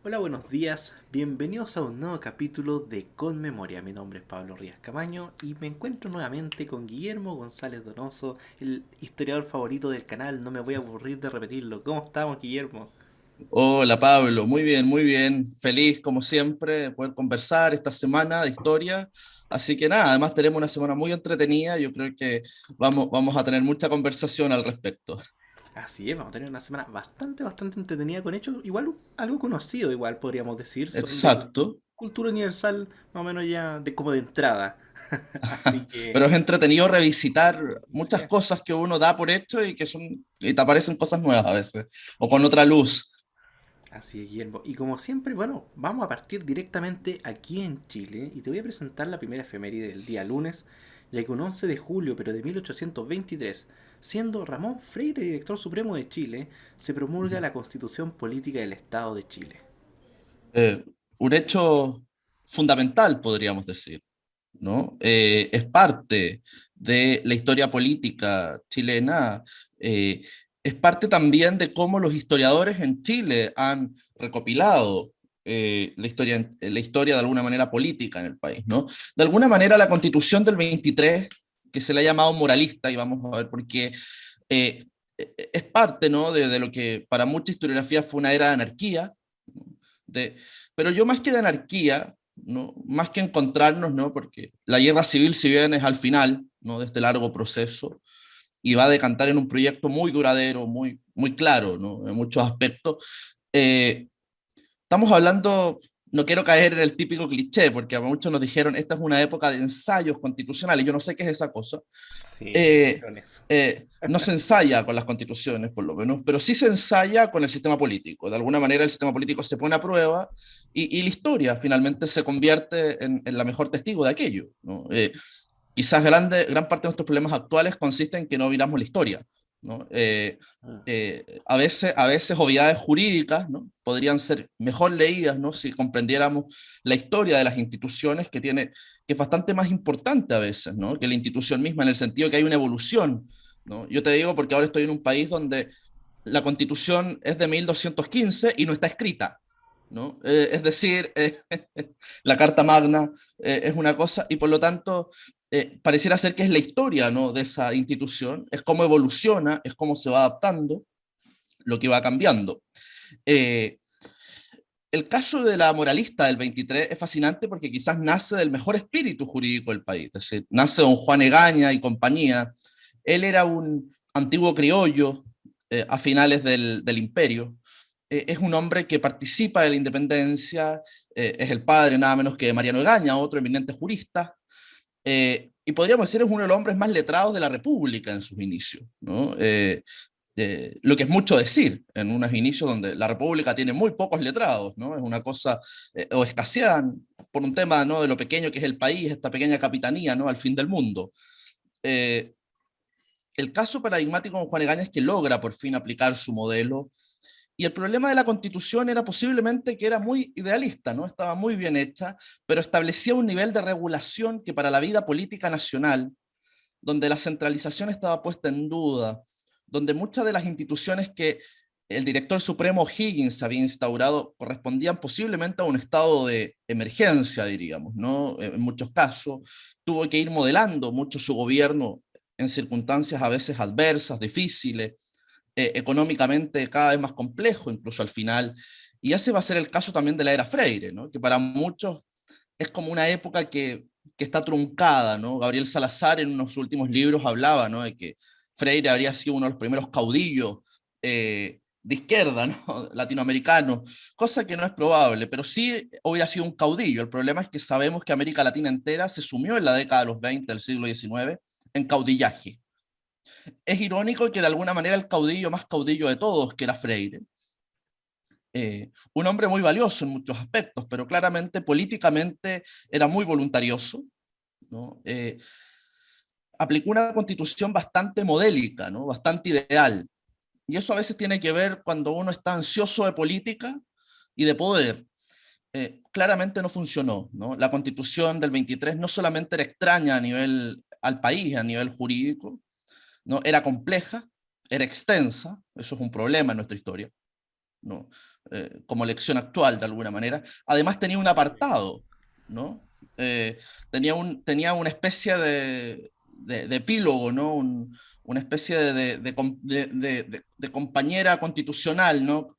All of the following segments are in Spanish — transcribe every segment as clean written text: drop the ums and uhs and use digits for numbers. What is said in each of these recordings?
Hola, buenos días. Bienvenidos a un nuevo capítulo de Con Memoria. Mi nombre es Pablo Rías Camaño y me encuentro nuevamente con Guillermo González Donoso, el historiador favorito del canal. No me voy a aburrir de repetirlo. ¿Cómo estamos, Guillermo? Hola Pablo, muy bien, muy bien. Feliz como siempre de poder conversar esta semana de historia. Así que nada, además tenemos una semana muy entretenida. Yo creo que vamos a tener mucha conversación al respecto. Así es, vamos a tener una semana bastante entretenida con hechos, igual algo conocido, igual podríamos decir, son de Exacto. cultura universal, más o menos ya de como de entrada. Así que, Pero es entretenido revisitar sí, muchas cosas que uno da por hecho y te aparecen cosas nuevas a veces, o con otra luz. así es, Guillermo. Y como siempre, bueno, vamos a partir directamente aquí en Chile y te voy a presentar la primera efeméride del día lunes, ya que un 11 de julio, pero de 1823, siendo Ramón Freire director supremo de Chile, se promulga la Constitución Política del Estado de Chile. Eh, un hecho fundamental, podríamos decir. ¿No? Es parte de la historia política chilena, eh, es parte también de cómo los historiadores en Chile han recopilado la historia de alguna manera política en el país, ¿no? De alguna manera la constitución del 23, que se le ha llamado moralista, y vamos a ver por qué, eh, es parte, ¿no? De lo que para mucha historiografía fue una era de anarquía, ¿no? de, pero yo más que de anarquía, ¿no? Más que encontrarnos, ¿no? Porque la guerra civil, si bien es al final, ¿no? De este largo proceso, y va a decantar en un proyecto muy duradero, muy claro, ¿no? En muchos aspectos, eh, estamos hablando, no quiero caer en el típico cliché, porque a muchos nos dijeron, esta es una época de ensayos constitucionales, yo no sé qué es esa cosa. Sí, me Eh, dijeron eso. no se ensaya con las constituciones, por lo menos, pero sí se ensaya con el sistema político. De alguna manera el sistema político se pone a prueba y la historia finalmente se convierte en la mejor testigo de aquello, ¿no? Quizás gran parte de nuestros problemas actuales consiste en que no miramos la historia, ¿no? Mm. A veces obviedades jurídicas, ¿no? Podrían ser mejor leídas, ¿no? Si comprendiéramos la historia de las instituciones que es bastante más importante a veces, ¿no? Que la institución misma, en el sentido que hay una evolución, ¿no? Yo te digo porque ahora estoy en un país donde la constitución es de 1215 y no está escrita, ¿no? Es decir, la Carta Magna es una cosa y por lo tanto pareciera ser que es la historia, ¿no? De esa institución, es cómo evoluciona, es cómo se va adaptando, lo que va cambiando. Eh, el caso de la moralista del 23 es fascinante porque quizás nace del mejor espíritu jurídico del país, es decir, nace don Juan Egaña y compañía. Él era un antiguo criollo a finales del imperio. Es un hombre que participa de la independencia, es el padre nada menos que de Mariano Egaña, otro eminente jurista, y podríamos decir es uno de los hombres más letrados de la República en sus inicios, ¿no? Lo que es mucho decir en unos inicios donde la República tiene muy pocos letrados, ¿no? Es una cosa, o escasean por un tema, ¿no? De lo pequeño que es el país, esta pequeña capitanía, ¿no? Al fin del mundo. Eh, el caso paradigmático con Juan Egaña es que logra por fin aplicar su modelo y el problema de la constitución era posiblemente que era muy idealista, ¿no? Estaba muy bien hecha, pero establecía un nivel de regulación que para la vida política nacional, donde la centralización estaba puesta en duda, donde muchas de las instituciones que el director supremo Higgins había instaurado correspondían posiblemente a un estado de emergencia, diríamos, ¿no? En muchos casos, tuvo que ir modelando mucho su gobierno en circunstancias a veces adversas, difíciles, económicamente cada vez más complejo, incluso al final. Y ese va a ser el caso también de la era Freire, ¿no? Que para muchos es como una época que está truncada, ¿no? Gabriel Salazar en unos últimos libros hablaba, ¿no? De que Freire habría sido uno de los primeros caudillos de izquierda, ¿no? Latinoamericano, cosa que no es probable, pero sí hubiera sido un caudillo. El problema es que sabemos que América Latina entera se sumió en la década de los 20 del siglo XIX en caudillaje. Es irónico que de alguna manera el caudillo más caudillo de todos, que era Freire, un hombre muy valioso en muchos aspectos, pero claramente políticamente era muy voluntarioso, ¿no? Aplicó una constitución bastante modélica, ¿no? Bastante ideal. Y eso a veces tiene que ver cuando uno está ansioso de política y de poder. Claramente no funcionó, ¿no? La constitución del 23 no solamente era extraña a nivel al país, a nivel jurídico, ¿no? Era compleja, era extensa, eso es un problema en nuestra historia, ¿no? Como lección actual de alguna manera. Además tenía un apartado, ¿no? Tenía una especie de epílogo, ¿no? Una especie de compañera constitucional, ¿no?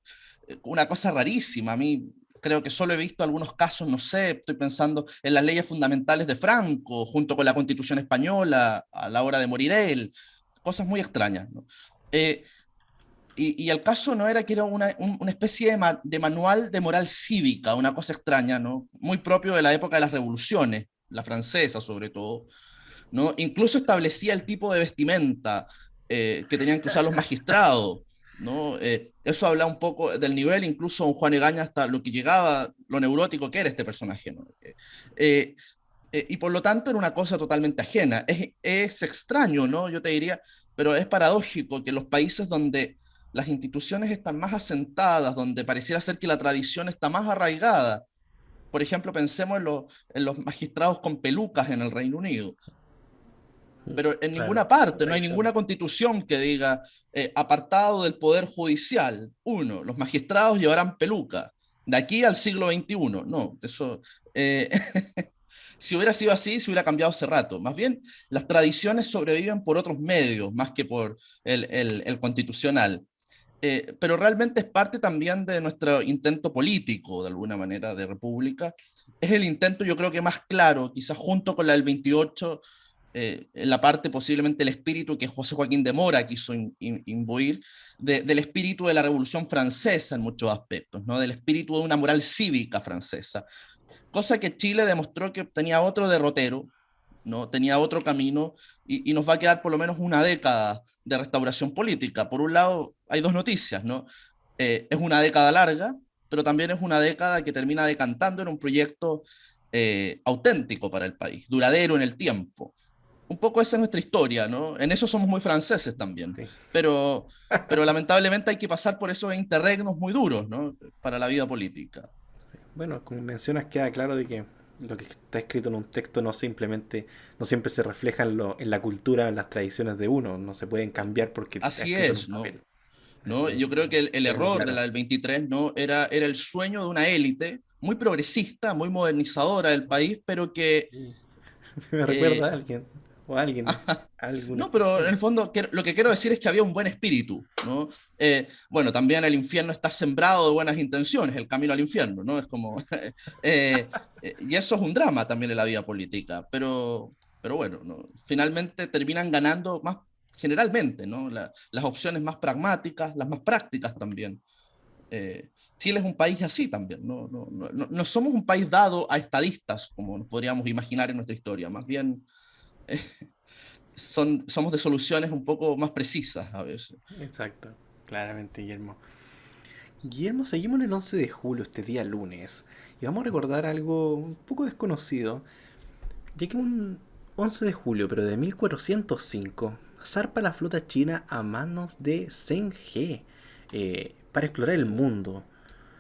Una cosa rarísima. A mí creo que solo he visto algunos casos, no sé, estoy pensando en las leyes fundamentales de Franco, junto con la Constitución española, a la hora de morir él, cosas muy extrañas, ¿no? Eh, y el caso no era que era una especie de manual de moral cívica, una cosa extraña, ¿no? Muy propio de la época de las revoluciones, la francesa sobre todo, ¿no? Incluso establecía el tipo de vestimenta que tenían que usar los magistrados, ¿no? Eso habla un poco del nivel, incluso don Juan Egaña, hasta lo que llegaba, lo neurótico que era este personaje, ¿no? Eh, y por lo tanto era una cosa totalmente ajena. Es extraño, ¿no? Yo te diría, pero es paradójico que los países donde las instituciones están más asentadas, donde pareciera ser que la tradición está más arraigada, por ejemplo, pensemos en los magistrados con pelucas en el Reino Unido, pero en Claro, ninguna parte, no hay tradición. ninguna constitución que diga apartado del poder judicial. Uno, los magistrados llevarán peluca. De aquí al siglo XXI. No, eso... Eh, si hubiera sido así, se hubiera cambiado hace rato. Más bien, las tradiciones sobreviven por otros medios, más que por el constitucional. Pero realmente es parte también de nuestro intento político, de alguna manera, de república. Es el intento, yo creo que más claro, quizás junto con la del 28, en la parte posiblemente el espíritu que José Joaquín de Mora quiso imbuir, del espíritu de la Revolución Francesa en muchos aspectos, ¿no? Del espíritu de una moral cívica francesa, cosa que Chile demostró que tenía otro derrotero, ¿no? Tenía otro camino y nos va a quedar por lo menos una década de restauración política. Por un lado, hay dos noticias, ¿no? Es una década larga, pero también es una década que termina decantando en un proyecto auténtico para el país, duradero en el tiempo. Un poco esa es nuestra historia, ¿no? En eso somos muy franceses también, Sí. pero, pero lamentablemente hay que pasar por esos interregnos muy duros, ¿no? Para la vida política. Bueno, como mencionas, queda claro de que lo que está escrito en un texto no simplemente, no siempre se refleja en la cultura, en las tradiciones de uno, no se pueden cambiar porque está Así escrito en un es, ¿no? papel. ¿No? Así Yo es, creo que el queda muy error de claro. la del 23, ¿no? Era el sueño de una élite muy progresista, muy modernizadora del país, pero que Sí. Me recuerda eh, a alguien, o a alguien, a alguna no, pero en persona. el fondo lo que quiero decir es que había un buen espíritu, ¿no? Bueno, también el infierno está sembrado de buenas intenciones, el camino al infierno, ¿no? Es como... y eso es un drama también en la vida política, pero bueno, ¿no? Finalmente terminan ganando más generalmente, ¿no? Las opciones más pragmáticas, las más prácticas también. Chile es un país así también, no somos un país dado a estadistas, como nos podríamos imaginar en nuestra historia, más bien somos de soluciones un poco más precisas a veces. Exacto, claramente, Guillermo. Guillermo, seguimos en el 11 de julio, este día lunes, y vamos a recordar algo un poco desconocido, ya que un 11 de julio, pero de 1405, zarpa la flota china a manos de Zheng He para explorar el mundo.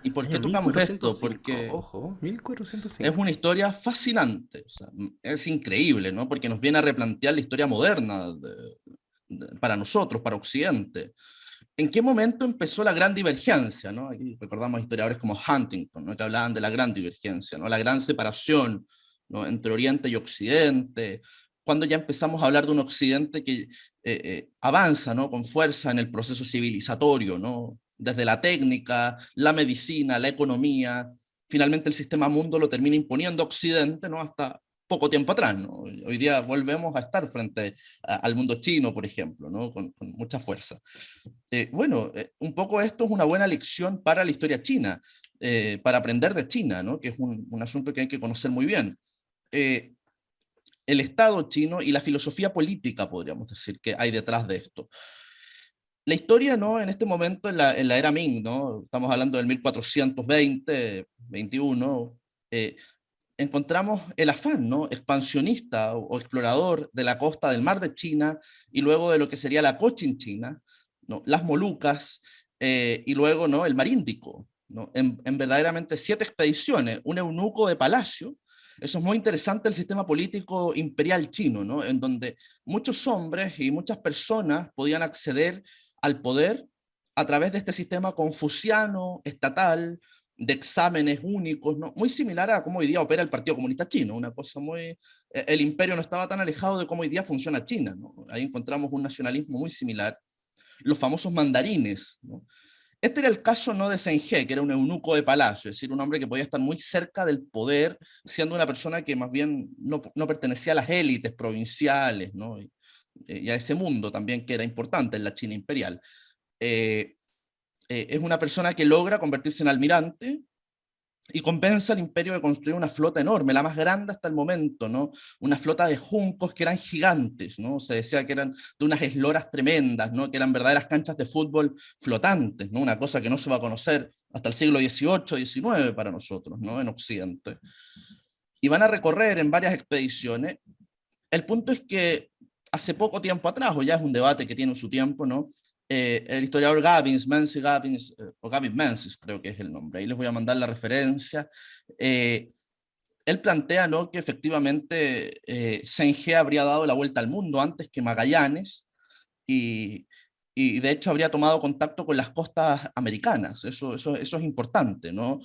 ¿Y por qué Año tocamos esto? 1405, Porque ojo, es 1405. una historia fascinante, o sea, es increíble, ¿no? Porque nos viene a replantear la historia moderna para nosotros, para Occidente. ¿En qué momento empezó la gran divergencia? ¿No? Aquí recordamos historiadores como Huntington, ¿no? Que hablaban de la gran divergencia, ¿no? La gran separación, ¿no? Entre Oriente y Occidente, cuando ya empezamos a hablar de un Occidente que avanza, ¿no? Con fuerza en el proceso civilizatorio, ¿no? Desde la técnica, la medicina, la economía, finalmente el sistema mundo lo termina imponiendo Occidente, ¿no? Hasta poco tiempo atrás, ¿no? Hoy día volvemos a estar frente al mundo chino, por ejemplo, ¿no? Con mucha fuerza. Bueno, un poco esto es una buena lección para la historia china, para aprender de China, ¿no? Que es un asunto que hay que conocer muy bien. Eh, el Estado chino y la filosofía política, podríamos decir, que hay detrás de esto. La historia, ¿no? En este momento, en la era Ming, ¿no? Estamos hablando del 1420, 21, eh, encontramos el afán, ¿no? Expansionista o explorador de la costa del mar de China y luego de lo que sería la Cochinchina, ¿no? Las Molucas y luego, ¿no? El mar Índico, ¿no? En verdaderamente 7 expediciones, un eunuco de palacio. Eso es muy interesante el sistema político imperial chino, ¿no? En donde muchos hombres y muchas personas podían acceder al poder a través de este sistema confuciano, estatal, de exámenes únicos, ¿no? Muy similar a cómo hoy día opera el Partido Comunista Chino, una cosa muy... El imperio no estaba tan alejado de cómo hoy día funciona China, ¿no? Ahí encontramos un nacionalismo muy similar. Los famosos mandarines, ¿no? Este era el caso no de Zheng, que era un eunuco de palacio, es decir, un hombre que podía estar muy cerca del poder, siendo una persona que más bien no pertenecía a las élites provinciales, ¿no? Y a ese mundo también que era importante en la China imperial. Eh, es una persona que logra convertirse en almirante y convence al imperio de construir una flota enorme, la más grande hasta el momento, ¿no? Una flota de juncos que eran gigantes, ¿no? Se decía que eran de unas esloras tremendas, ¿no? Que eran verdaderas canchas de fútbol flotantes, ¿no? Una cosa que no se va a conocer hasta el siglo XVIII, XIX para nosotros, ¿no? En Occidente. Y van a recorrer en varias expediciones. El punto es que hace poco tiempo atrás, o ya es un debate que tiene su tiempo, ¿no? El historiador Gavins, Menzies Gavins, o Gavin Menzies creo que es el nombre, ahí les voy a mandar la referencia. Él plantea, ¿no?, que efectivamente Zheng habría dado la vuelta al mundo antes que Magallanes y, y de hecho habría tomado contacto con las costas americanas, eso es importante, ¿no?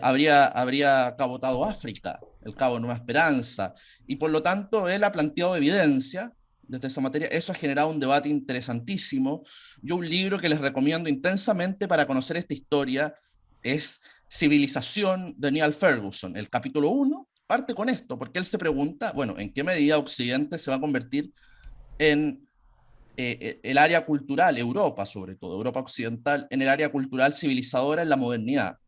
Habría cabotado África, el Cabo Nueva Esperanza, y por lo tanto él ha planteado evidencia desde esa materia. Eso ha generado un debate interesantísimo. Yo un libro que les recomiendo intensamente para conocer esta historia es Civilización de Neil Ferguson. El capítulo 1 parte con esto, porque él se pregunta, bueno, ¿en qué medida Occidente se va a convertir en el área cultural, Europa sobre todo, Europa occidental, en el área cultural civilizadora en la modernidad?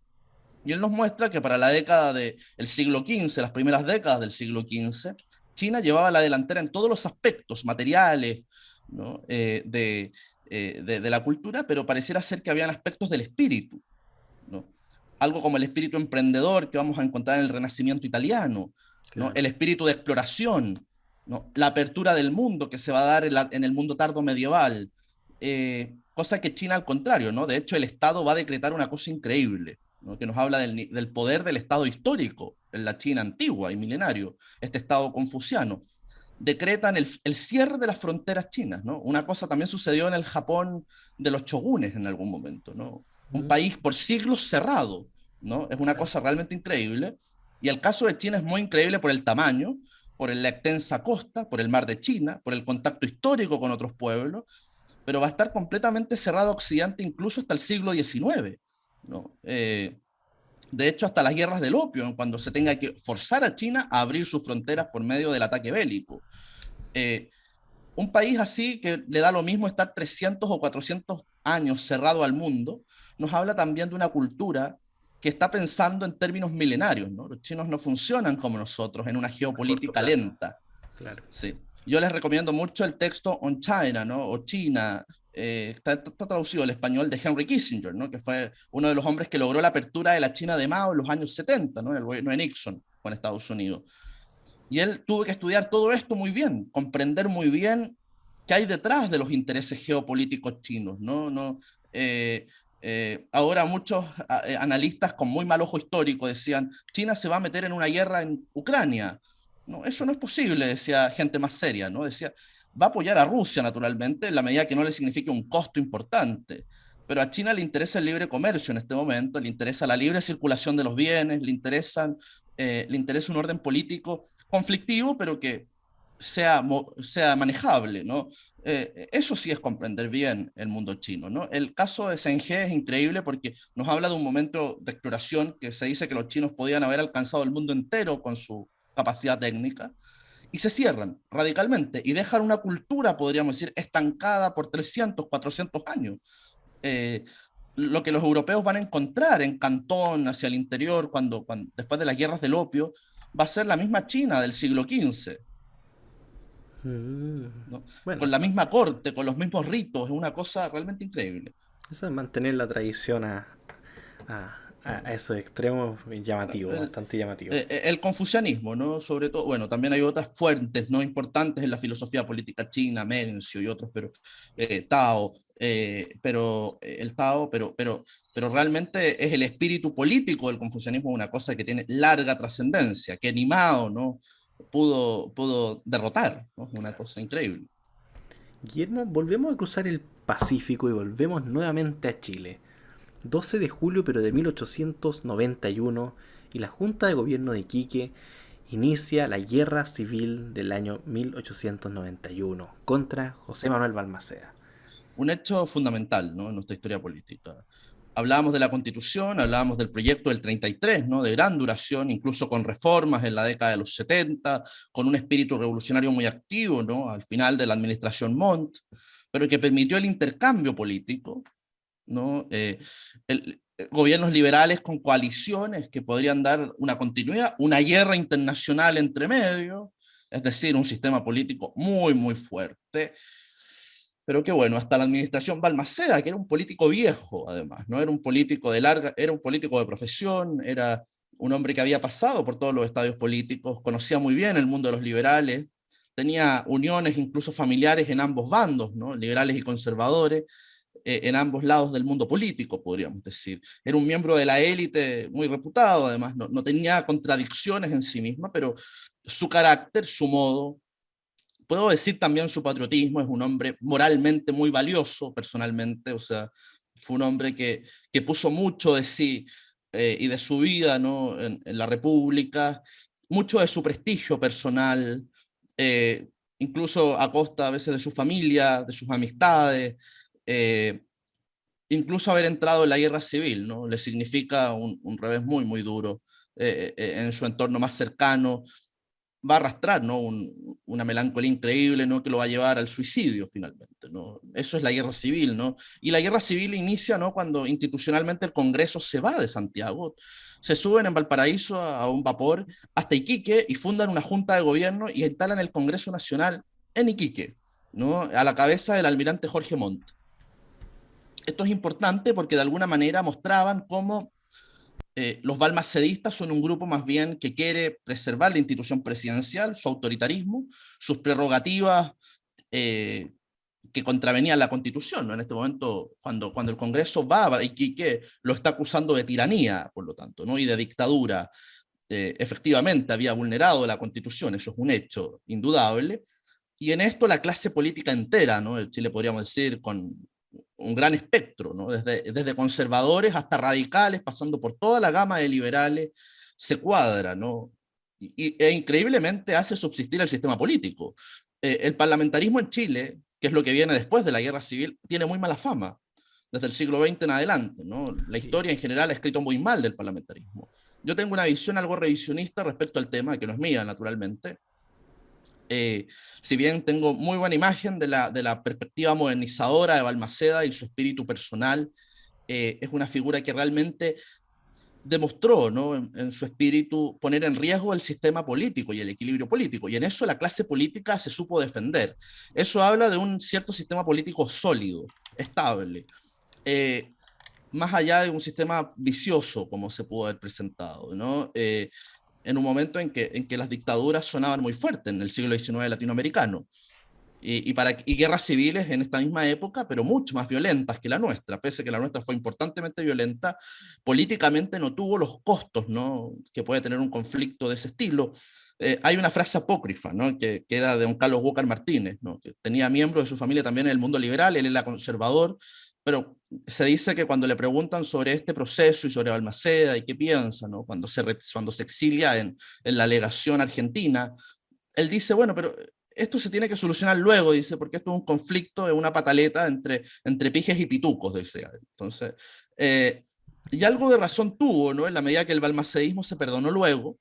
Y él nos muestra que para la década del siglo XV, las primeras décadas del siglo XV, China llevaba la delantera en todos los aspectos materiales, ¿no?, de la cultura, pero pareciera ser que habían aspectos del espíritu, ¿no? Algo como el espíritu emprendedor que vamos a encontrar en el Renacimiento italiano, ¿no? Claro. El espíritu de exploración, ¿no? La apertura del mundo que se va a dar en el mundo tardo medieval, cosa que China al contrario, ¿no? De hecho, el Estado va a decretar una cosa increíble, ¿no?, que nos habla del poder del Estado histórico en la China antigua y milenario, este Estado confuciano. Decretan el cierre de las fronteras chinas, ¿no? Una cosa también sucedió en el Japón de los shogunes en algún momento, ¿no? Un Mm, país por siglos cerrado, ¿no? Es una claro. cosa realmente increíble. Y el caso de China es muy increíble por el tamaño, por la extensa costa, por el mar de China, por el contacto histórico con otros pueblos, pero va a estar completamente cerrado a Occidente incluso hasta el siglo XIX, ¿no? De hecho, hasta las guerras del opio, cuando se tenga que forzar a China a abrir sus fronteras por medio del ataque bélico. Eh, un país así, que le da lo mismo estar 300 o 400 años cerrado al mundo, nos habla también de una cultura que está pensando en términos milenarios, ¿no? Los chinos no funcionan como nosotros, en una A corto geopolítica plazo. lenta. Claro. Sí. Yo les recomiendo mucho el texto On China, ¿no?, o China, está traducido al español, de Henry Kissinger, ¿no?, que fue uno de los hombres que logró la apertura de la China de Mao en los años 70, ¿no?, en el gobierno de Nixon con Estados Unidos. Y él tuvo que estudiar todo esto muy bien, comprender muy bien qué hay detrás de los intereses geopolíticos chinos, ¿no? Ahora muchos analistas con muy mal ojo histórico decían, China se va a meter en una guerra en Ucrania. No, eso no es posible, decía gente más seria, ¿no? Decía, va a apoyar a Rusia, naturalmente, en la medida que no le signifique un costo importante. Pero a China le interesa el libre comercio en este momento, le interesa la libre circulación de los bienes, le interesa un orden político conflictivo, pero que sea manejable, ¿no? Eso sí es comprender bien el mundo chino, ¿no? El caso de Zheng es increíble porque nos habla de un momento de exploración que se dice que los chinos podían haber alcanzado el mundo entero con su capacidad técnica, y se cierran radicalmente y dejan una cultura, podríamos decir, estancada por 300, 400 años. Eh, lo que los europeos van a encontrar en Cantón, hacia el interior, después de las guerras del opio, va a ser la misma China del siglo XV, Mm, ¿no? bueno, Con la misma corte, con los mismos ritos, es una cosa realmente increíble. eso es mantener la tradición a esos extremos llamativo, El, bastante llamativo. el confucianismo, ¿no? Sobre todo, bueno, también hay otras fuentes, ¿no?, importantes en la filosofía política china, Mencio y otros, pero Tao, el Tao, pero realmente es el espíritu político del confucianismo una cosa que tiene larga trascendencia, que ni Mao, ¿no?, pudo derrotar, ¿no? Una cosa increíble. Guillermo, volvemos a cruzar el Pacífico y volvemos nuevamente a Chile. 12 de julio pero de 1891 y la Junta de Gobierno de Iquique inicia la Guerra Civil del año 1891 contra José Manuel Balmaceda. Un hecho fundamental, ¿no?, en nuestra historia política. Hablábamos de la Constitución, hablábamos del proyecto del 33, ¿no?, de gran duración, incluso con reformas en la década de los 70, con un espíritu revolucionario muy activo, ¿no?, al final de la administración Montt, pero que permitió el intercambio político, ¿no? Gobiernos liberales con coaliciones que podrían dar una continuidad, una guerra internacional entre medio, es decir, un sistema político muy, muy fuerte. Pero que bueno, hasta la administración Balmaceda, que era un político viejo, además, no era un político de larga, era un político de profesión, era un hombre que había pasado por todos los estadios políticos, conocía muy bien el mundo de los liberales, tenía uniones incluso familiares en ambos bandos, ¿no?, liberales y conservadores, en ambos lados del mundo político, podríamos decir. Era un miembro de la élite muy reputado, además, no tenía contradicciones en sí misma, pero su carácter, su modo, puedo decir también su patriotismo, es un hombre moralmente muy valioso, personalmente, o sea, fue un hombre que puso mucho de sí y de su vida, ¿no?, en la República, mucho de su prestigio personal, eh, incluso a costa a veces de su familia, de sus amistades, eh, incluso haber entrado en la guerra civil, ¿no?, le significa un revés muy, muy duro en su entorno más cercano, va a arrastrar, ¿no?, una melancolía increíble, ¿no?, que lo va a llevar al suicidio finalmente, ¿no? Eso es la guerra civil, ¿no? Y la guerra civil inicia, ¿no?, cuando institucionalmente el Congreso se va de Santiago, se suben en Valparaíso a un vapor hasta Iquique y fundan una junta de gobierno y instalan el Congreso Nacional en Iquique, ¿no?, a la cabeza del almirante Jorge Montt. Esto es importante porque de alguna manera mostraban cómo los balmacedistas son un grupo más bien que quiere preservar la institución presidencial, su autoritarismo, sus prerrogativas eh, que contravenían la Constitución, ¿no? En este momento, cuando el Congreso va a Iquique, lo está acusando de tiranía, por lo tanto, ¿no?, y de dictadura. Efectivamente había vulnerado la Constitución, eso es un hecho indudable, y en esto la clase política entera, ¿no?, de Chile, podríamos decir, con un gran espectro, ¿no?, desde conservadores hasta radicales, pasando por toda la gama de liberales, se cuadra, ¿no?, e increíblemente hace subsistir el sistema político. El parlamentarismo en Chile, que es lo que viene después de la guerra civil, tiene muy mala fama, desde el siglo XX en adelante, ¿no? La Sí. historia en general ha escrito muy mal del parlamentarismo. Yo tengo una visión algo revisionista respecto al tema, que no es mía, naturalmente. Eh, si bien tengo muy buena imagen de la perspectiva modernizadora de Balmaceda y su espíritu personal, es una figura que realmente demostró, ¿no?, en su espíritu poner en riesgo el sistema político y el equilibrio político, y en eso la clase política se supo defender. Eso habla de un cierto sistema político sólido, estable, eh, más allá de un sistema vicioso, como se pudo haber presentado, ¿no? En un momento en que las dictaduras sonaban muy fuerte en el siglo XIX latinoamericano, y guerras civiles en esta misma época, pero mucho más violentas que la nuestra, pese a que la nuestra fue importantemente violenta, políticamente no tuvo los costos, ¿no?, que puede tener un conflicto de ese estilo. Hay una frase apócrifa, ¿no?, que era de don Carlos Walker Martínez, ¿no?, que tenía miembros de su familia también en el mundo liberal, él era conservador, pero se dice que cuando le preguntan sobre este proceso y sobre Balmaceda y qué piensa, ¿no?, cuando se exilia en la legación argentina, él dice, bueno, pero esto se tiene que solucionar luego, dice, porque esto es un conflicto, es una pataleta entre pijes y pitucos, dice. Entonces, y algo de razón tuvo, ¿no?, en la medida que el balmaceísmo se perdonó luego,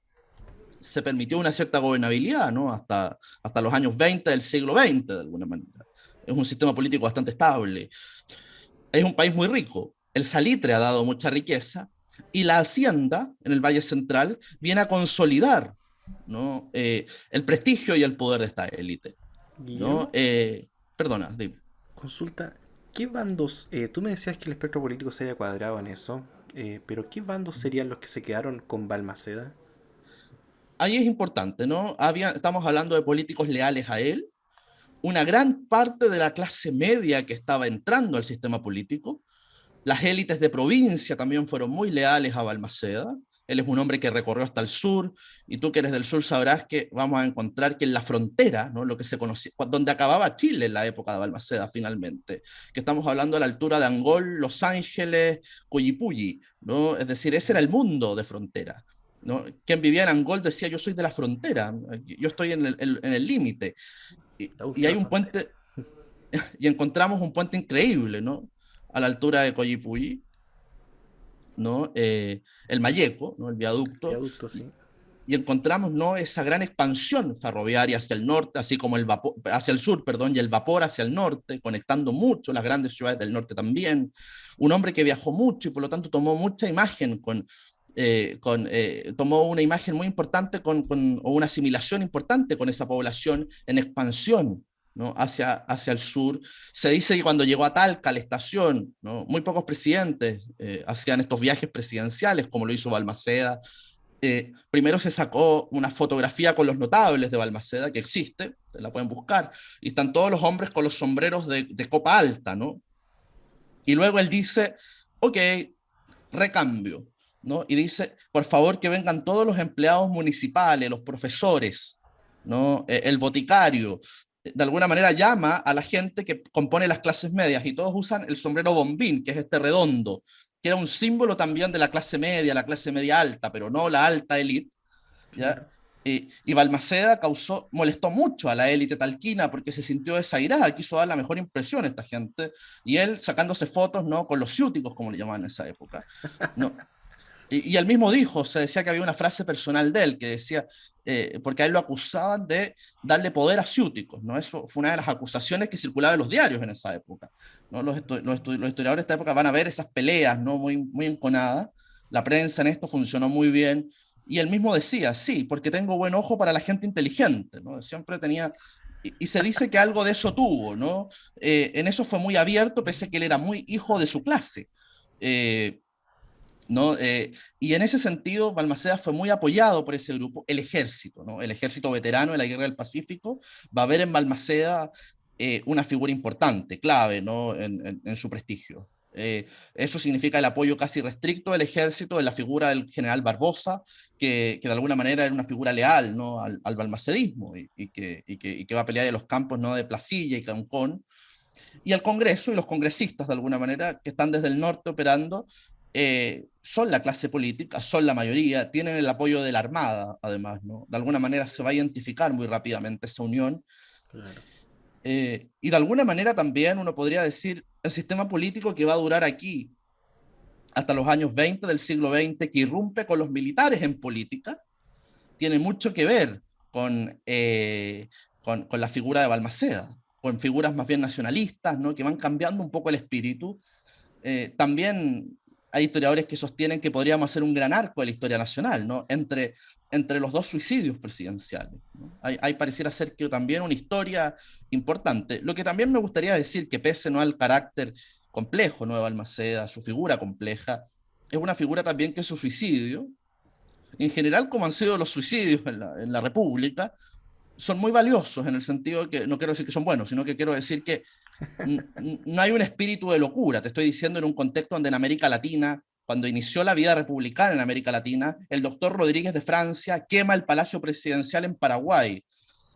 se permitió una cierta gobernabilidad, ¿no?, hasta los años 20 del siglo XX, de alguna manera. Es un sistema político bastante estable. Es un país muy rico. El salitre ha dado mucha riqueza y la hacienda en el Valle Central viene a consolidar, ¿no?, el prestigio y el poder de esta élite, ¿no? Guillermo, Perdona, dime. consulta, ¿qué bandos? Tú me decías que el espectro político se haya cuadrado en eso, pero ¿qué bandos serían los que se quedaron con Balmaceda? Ahí es importante, ¿no? Estamos hablando de políticos leales a él, una gran parte de la clase media que estaba entrando al sistema político, las élites de provincia también fueron muy leales a Balmaceda, Él es un hombre que recorrió hasta el sur, y tú que eres del sur sabrás que vamos a encontrar que en la frontera, ¿no? Lo que se conocía, donde acababa Chile en la época de Balmaceda finalmente, que estamos hablando a la altura de Angol, Los Ángeles, Coyipulli, ¿no? Es decir, ese era el mundo de frontera. ¿No? Quien vivía en Angol decía, yo soy de la frontera, yo estoy en el límite. La Y hay última un frontera. puente, y encontramos un puente increíble, ¿no? A la altura de Coyipulli, ¿no? El Mayeco, ¿no? El viaducto, Viaducto, sí. y encontramos, ¿no? Esa gran expansión ferroviaria hacia el norte, así como el vapor, hacia el sur, perdón, y el vapor hacia el norte, conectando mucho las grandes ciudades del norte también. Un hombre que viajó mucho y por lo tanto tomó mucha imagen tomó una imagen muy importante o una asimilación importante con esa población en expansión, ¿no? Hacia el sur. Se dice que cuando llegó a Talca, la estación, ¿no? Muy pocos presidentes hacían estos viajes presidenciales, como lo hizo Balmaceda. Primero se sacó una fotografía con los notables de Balmaceda, que existe, se la pueden buscar, y están todos los hombres con los sombreros de copa alta, ¿no? Y luego él dice, ok, recambio, ¿no? Y dice, por favor que vengan todos los empleados municipales, los profesores, ¿no? El boticario, de alguna manera llama a la gente que compone las clases medias y todos usan el sombrero bombín, que es este redondo, que era un símbolo también de la clase media alta, pero no la alta élite, ¿ya? Claro. Y Balmaceda molestó mucho a la élite talquina porque se sintió desairada, quiso dar la mejor impresión a esta gente, y él sacándose fotos, ¿no? Con los ciúticos, como le llamaban en esa época, ¿no? Y él mismo dijo, se decía que había una frase personal de él que decía, porque a él lo acusaban de darle poder a ciúticos, ¿no? Eso fue una de las acusaciones que circulaba en los diarios en esa época, ¿no? Los historiadores de esta época van a ver esas peleas, ¿no? Muy enconadas. La prensa en esto funcionó muy bien. Y él mismo decía, sí, porque tengo buen ojo para la gente inteligente, ¿no? Siempre tenía... Y se dice que algo de eso tuvo, ¿no? En eso fue muy abierto, pese a que él era muy hijo de su clase. Eh, ¿No? Y en ese sentido, Balmaceda fue muy apoyado por ese grupo, el ejército, ¿no? El ejército veterano de la Guerra del Pacífico va a ver en Balmaceda una figura importante, clave, ¿no? En su prestigio. Eso significa el apoyo casi restricto del ejército en la figura del general Barbosa, que de alguna manera era una figura leal, ¿no? Al balmacedismo y que va a pelear en los campos, ¿no? De Placilla y Cancón, y el Congreso y los congresistas, de alguna manera, que están desde el norte operando, son la clase política, son la mayoría, tienen el apoyo de la Armada, además, ¿no? De alguna manera se va a identificar muy rápidamente esa unión. Claro. Y de alguna manera también uno podría decir el sistema político que va a durar aquí hasta los años 20 del siglo XX, que irrumpe con los militares en política, tiene mucho que ver con la figura de Balmaceda, con figuras más bien nacionalistas, ¿no? Que van cambiando un poco el espíritu. También hay historiadores que sostienen que podríamos hacer un gran arco de la historia nacional, ¿no? Entre los dos suicidios presidenciales, ¿no? Hay pareciera ser que también una historia importante. Lo que también me gustaría decir, que pese, ¿no? Al carácter complejo, ¿no? De Balmaceda, su figura compleja, es una figura también que su suicidio, en general como han sido los suicidios en la República, son muy valiosos en el sentido de que, no quiero decir que son buenos, sino que quiero decir que no hay un espíritu de locura. Te estoy diciendo en un contexto donde en América Latina, cuando inició la vida republicana en América Latina, el doctor Rodríguez de Francia quema el Palacio Presidencial en Paraguay,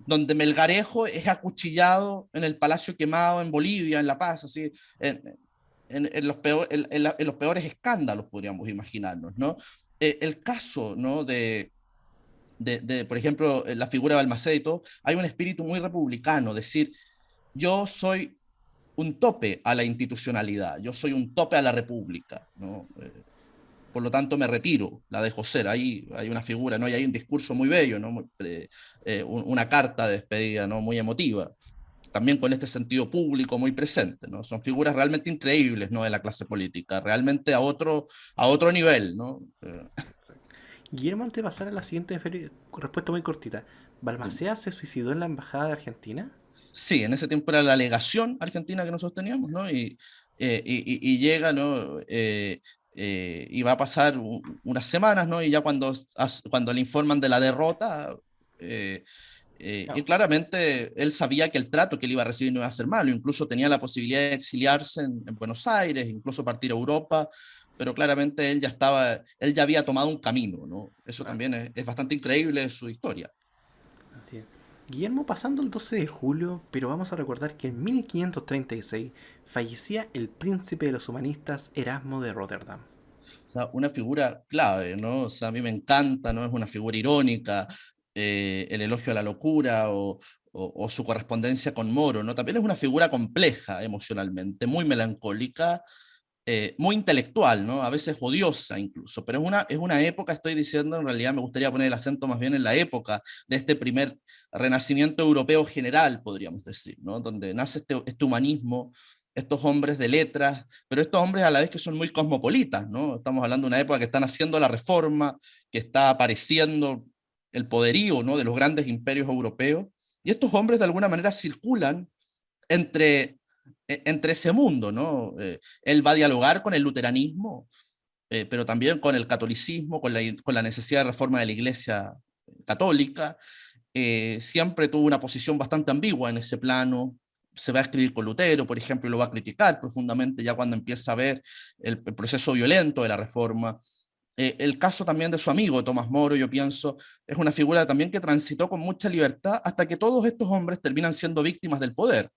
donde Melgarejo es acuchillado en el Palacio Quemado en Bolivia, en La Paz, así, en los peores escándalos, podríamos imaginarnos, ¿no? El caso, ¿no? Por ejemplo, la figura de Balmaceda y todo, hay un espíritu muy republicano, decir, yo soy un tope a la institucionalidad, yo soy un tope a la república, ¿no? Por lo tanto me retiro, la dejo ser, ahí hay una figura, ¿no? Y hay un discurso muy bello, ¿no? Una carta de despedida, ¿no? Muy emotiva, también con este sentido público muy presente, ¿no? Son figuras realmente increíbles, ¿no? De la clase política, realmente a otro nivel, ¿no? Guillermo, antes de pasar a la siguiente respuesta muy cortita. ¿Balmaceda se suicidó en la embajada de Argentina? Sí, en ese tiempo era la legación argentina que nosotros teníamos, ¿no? Y llega, ¿no? Y va a pasar unas semanas, ¿no? Y ya cuando le informan de la derrota, eh, y No. claramente él sabía que el trato que él iba a recibir no iba a ser malo, incluso tenía la posibilidad de exiliarse en Buenos Aires, incluso partir a Europa, pero claramente él ya había tomado un camino, ¿no? Eso Claro, también es bastante increíble en su historia. así es. Guillermo, pasando el 12 de julio, pero vamos a recordar que en 1536 fallecía el príncipe de los humanistas Erasmo de Rotterdam. O sea, una figura clave, ¿no? O sea, a mí me encanta, ¿no? Es una figura irónica, el elogio a la locura o su correspondencia con Moro, ¿no? También es una figura compleja emocionalmente, muy melancólica, muy intelectual, ¿no? A veces odiosa incluso, pero es una época, estoy diciendo, en realidad me gustaría poner el acento más bien en la época de este primer renacimiento europeo general, podríamos decir, ¿no? Donde nace este humanismo, estos hombres de letras, pero estos hombres a la vez que son muy cosmopolitas, ¿no? Estamos hablando de una época que están haciendo la reforma, que está apareciendo el poderío, ¿no? De los grandes imperios europeos, y estos hombres de alguna manera circulan entre, entre ese mundo, ¿no? Él va a dialogar con el luteranismo, pero también con el catolicismo, con la necesidad de reforma de la Iglesia católica. Siempre tuvo una posición bastante ambigua en ese plano. Se va a escribir con Lutero, por ejemplo, y lo va a criticar profundamente ya cuando empieza a ver el proceso violento de la reforma. El caso también de su amigo Tomás Moro, yo pienso, es una figura también que transitó con mucha libertad hasta que todos estos hombres terminan siendo víctimas del poder,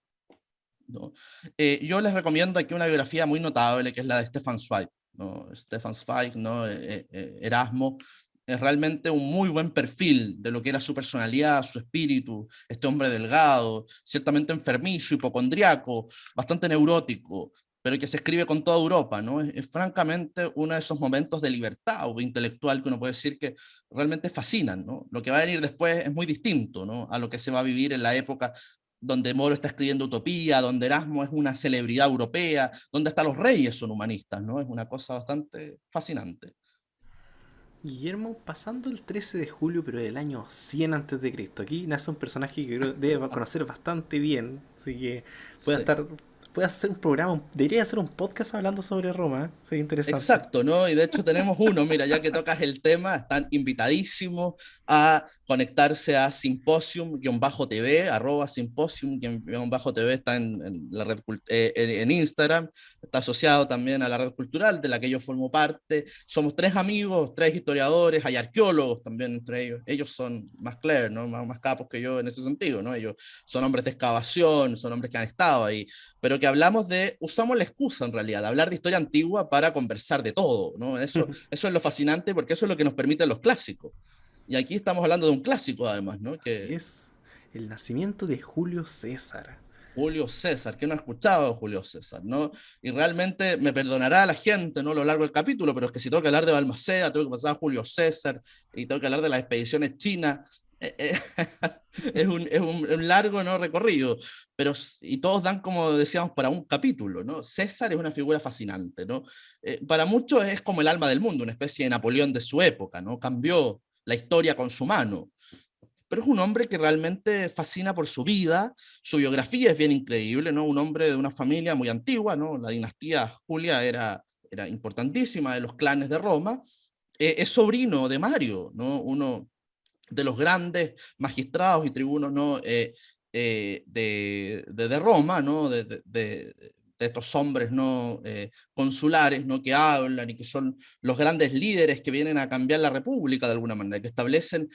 ¿no? Yo les recomiendo aquí una biografía muy notable, que es la de Stefan Zweig, ¿no? Stefan Zweig, ¿no? Erasmo, es realmente un muy buen perfil de lo que era su personalidad, su espíritu, este hombre delgado, ciertamente enfermizo, hipocondriaco, bastante neurótico, pero que se escribe con toda Europa, ¿no? Es francamente uno de esos momentos de libertad o intelectual que uno puede decir que realmente fascinan, ¿no? Lo que va a venir después es muy distinto, ¿no? A lo que se va a vivir en la época donde Moro está escribiendo Utopía, donde Erasmo es una celebridad europea, donde hasta los reyes son humanistas, ¿no? Es una cosa bastante fascinante. Guillermo, pasando el 13 de julio, pero del año 100 antes de Cristo. Aquí nace un personaje que creo debe conocer bastante bien, así que puede Sí. estar, puede hacer un programa, debería hacer un podcast hablando sobre Roma, sería interesante. Exacto, ¿no? Y de hecho tenemos uno, mira, ya que tocas el tema, están invitadísimos a conectarse a Symposium-TV, Symposium-TV, está en la red, en Instagram, está asociado también a la red cultural de la que yo formo parte. Somos tres amigos, tres historiadores, hay arqueólogos también entre ellos. Ellos son más clever, ¿no? Más capos que yo en ese sentido, ¿no? Ellos son hombres de excavación, son hombres que han estado ahí, pero que usamos la excusa en realidad, de hablar de historia antigua para conversar de todo, ¿no? Eso es lo fascinante porque eso es lo que nos permiten los clásicos. Y aquí estamos hablando de un clásico además, ¿no? Así Que es, el nacimiento de Julio César. Julio César, que no ha escuchado de Julio César, ¿no? Y realmente me perdonará la gente, ¿no? A lo largo del capítulo, pero es que si tengo que hablar de Balmaceda, tengo que pasar a Julio César y tengo que hablar de las expediciones chinas. Un largo, ¿no? Recorrido, pero y todos dan, como decíamos, para un capítulo, ¿no? César es una figura fascinante, ¿no? Para muchos es como el alma del mundo, una especie de Napoleón de su época, ¿no? Cambió la historia con su mano, pero es un hombre que realmente fascina por su vida, su biografía es bien increíble, ¿no? Un hombre de una familia muy antigua, ¿no? La dinastía Julia era importantísima de los clanes de Roma, es sobrino de Mario, ¿no? Uno de los grandes magistrados y tribunos, ¿no? De Roma, ¿no? De estos hombres, ¿no? Consulares, ¿no? Que hablan y que son los grandes líderes que vienen a cambiar la república de alguna manera, que establecen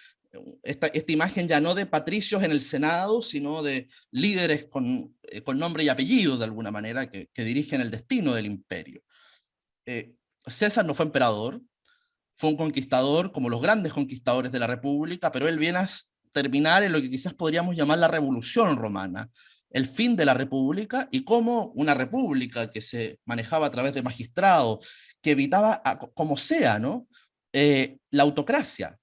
esta imagen ya no de patricios en el Senado, sino de líderes con nombre y apellido de alguna manera que dirigen el destino del imperio. César no fue emperador, fue un conquistador como los grandes conquistadores de la República, pero él viene a terminar en lo que quizás podríamos llamar la Revolución Romana, el fin de la República y cómo una república que se manejaba a través de magistrados, que evitaba como sea, ¿no? La autocracia,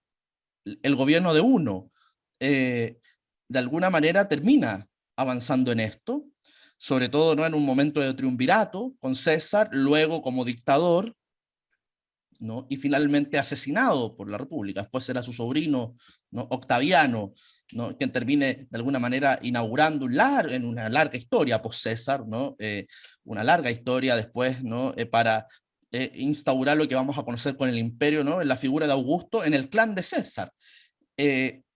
el gobierno de uno, eh, de alguna manera termina avanzando en esto, sobre todo, ¿no? En un momento de triunvirato con César, luego como dictador, ¿no? Y finalmente asesinado por la República. Después será su sobrino, ¿no? Octaviano, ¿no? Quien termine de alguna manera inaugurando en una larga historia post César, ¿no? Una larga historia después, ¿no? Para instaurar lo que vamos a conocer con el imperio, ¿no? En la figura de Augusto, en el clan de César.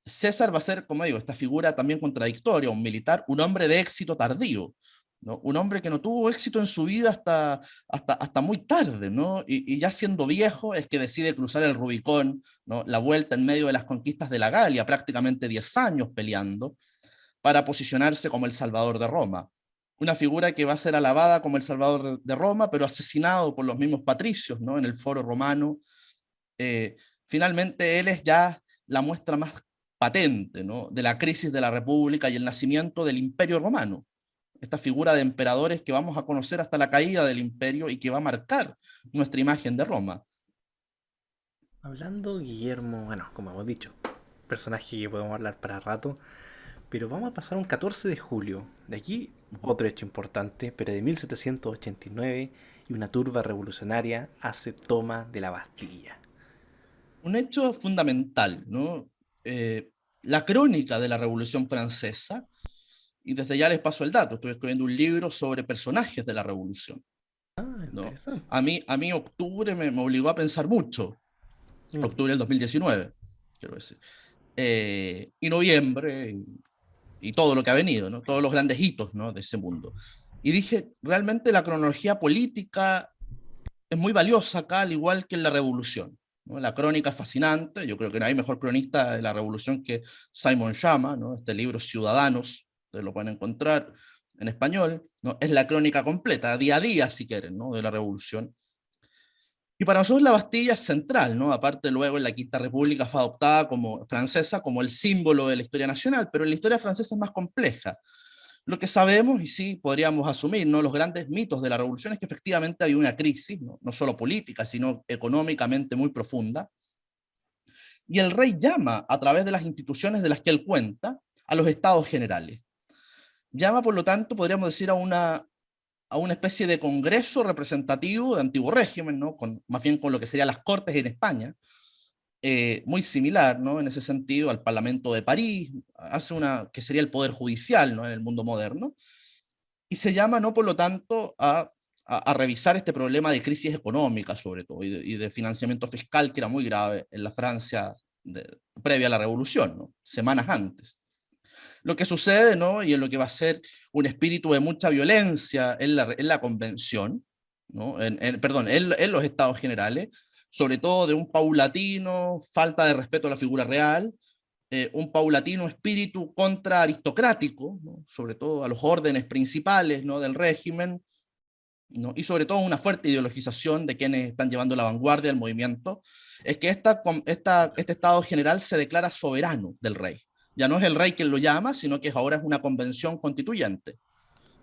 César va a ser, como digo, esta figura también contradictoria, un militar, un hombre de éxito tardío, ¿no? Un hombre que no tuvo éxito en su vida hasta muy tarde, ¿no? Y ya siendo viejo es que decide cruzar el Rubicón, ¿no? La vuelta en medio de las conquistas de la Galia, prácticamente 10 años peleando, para posicionarse como el Salvador de Roma. Una figura que va a ser alabada como el Salvador de Roma, pero asesinado por los mismos patricios, ¿no? En el foro romano. Eh, Finalmente él es ya la muestra más patente, ¿no? De la crisis de la República y el nacimiento del Imperio Romano. Esta figura de emperadores que vamos a conocer hasta la caída del imperio y que va a marcar nuestra imagen de Roma. Hablando, Guillermo, bueno, como hemos dicho, personaje que podemos hablar para rato, pero vamos a pasar un 14 de julio. De aquí, otro hecho importante, pero de 1789, y una turba revolucionaria hace toma de la Bastilla. Un hecho fundamental, ¿no? La crónica de la Revolución Francesa, y desde ya les paso el dato, estoy escribiendo un libro sobre personajes de la Revolución, Ah, ¿no? interesante. A mí octubre me obligó a pensar mucho, Mm. octubre del 2019, quiero decir. Y noviembre, y todo lo que ha venido, ¿no? Todos los grandes hitos, ¿no? De ese mundo. Y dije, realmente la cronología política es muy valiosa acá, al igual que en la revolución, ¿no? La crónica es fascinante, yo creo que no hay mejor cronista de la revolución que Simon Schama, ¿no? Este libro Ciudadanos, ustedes lo pueden encontrar en español, ¿no? Es la crónica completa, día a día, si quieren, ¿no? De la revolución. Y para nosotros la Bastilla es central, ¿no? Aparte luego en la Quinta República fue adoptada como francesa como el símbolo de la historia nacional, pero en la historia francesa es más compleja. Lo que sabemos, y sí podríamos asumir, ¿no? Los grandes mitos de la revolución es que efectivamente había una crisis, ¿no? No solo política, sino económicamente muy profunda. Y el rey llama, a través de las instituciones de las que él cuenta, a los estados generales. Llama, por lo tanto, podríamos decir, a una especie de congreso representativo de antiguo régimen, ¿no? Más bien con lo que serían las cortes en España, muy similar, ¿no? En ese sentido al Parlamento de París, hace que sería el poder judicial, ¿no? En el mundo moderno, y se llama, ¿no? Por lo tanto, a revisar este problema de crisis económica, sobre todo, y de financiamiento fiscal, que era muy grave en la Francia previa a la Revolución, ¿no? Semanas antes. Lo que sucede, ¿no? Y en lo que va a ser un espíritu de mucha violencia en la convención, ¿no? Perdón, en los estados generales, sobre todo de un paulatino, falta de respeto a la figura real, un paulatino espíritu contra aristocrático, ¿no? Sobre todo a los órdenes principales, ¿no? Del régimen, ¿no? Y sobre todo una fuerte ideologización de quienes están llevando la vanguardia del movimiento, es que este Estado general se declara soberano del rey. Ya no es el rey quien lo llama, sino que ahora es una convención constituyente,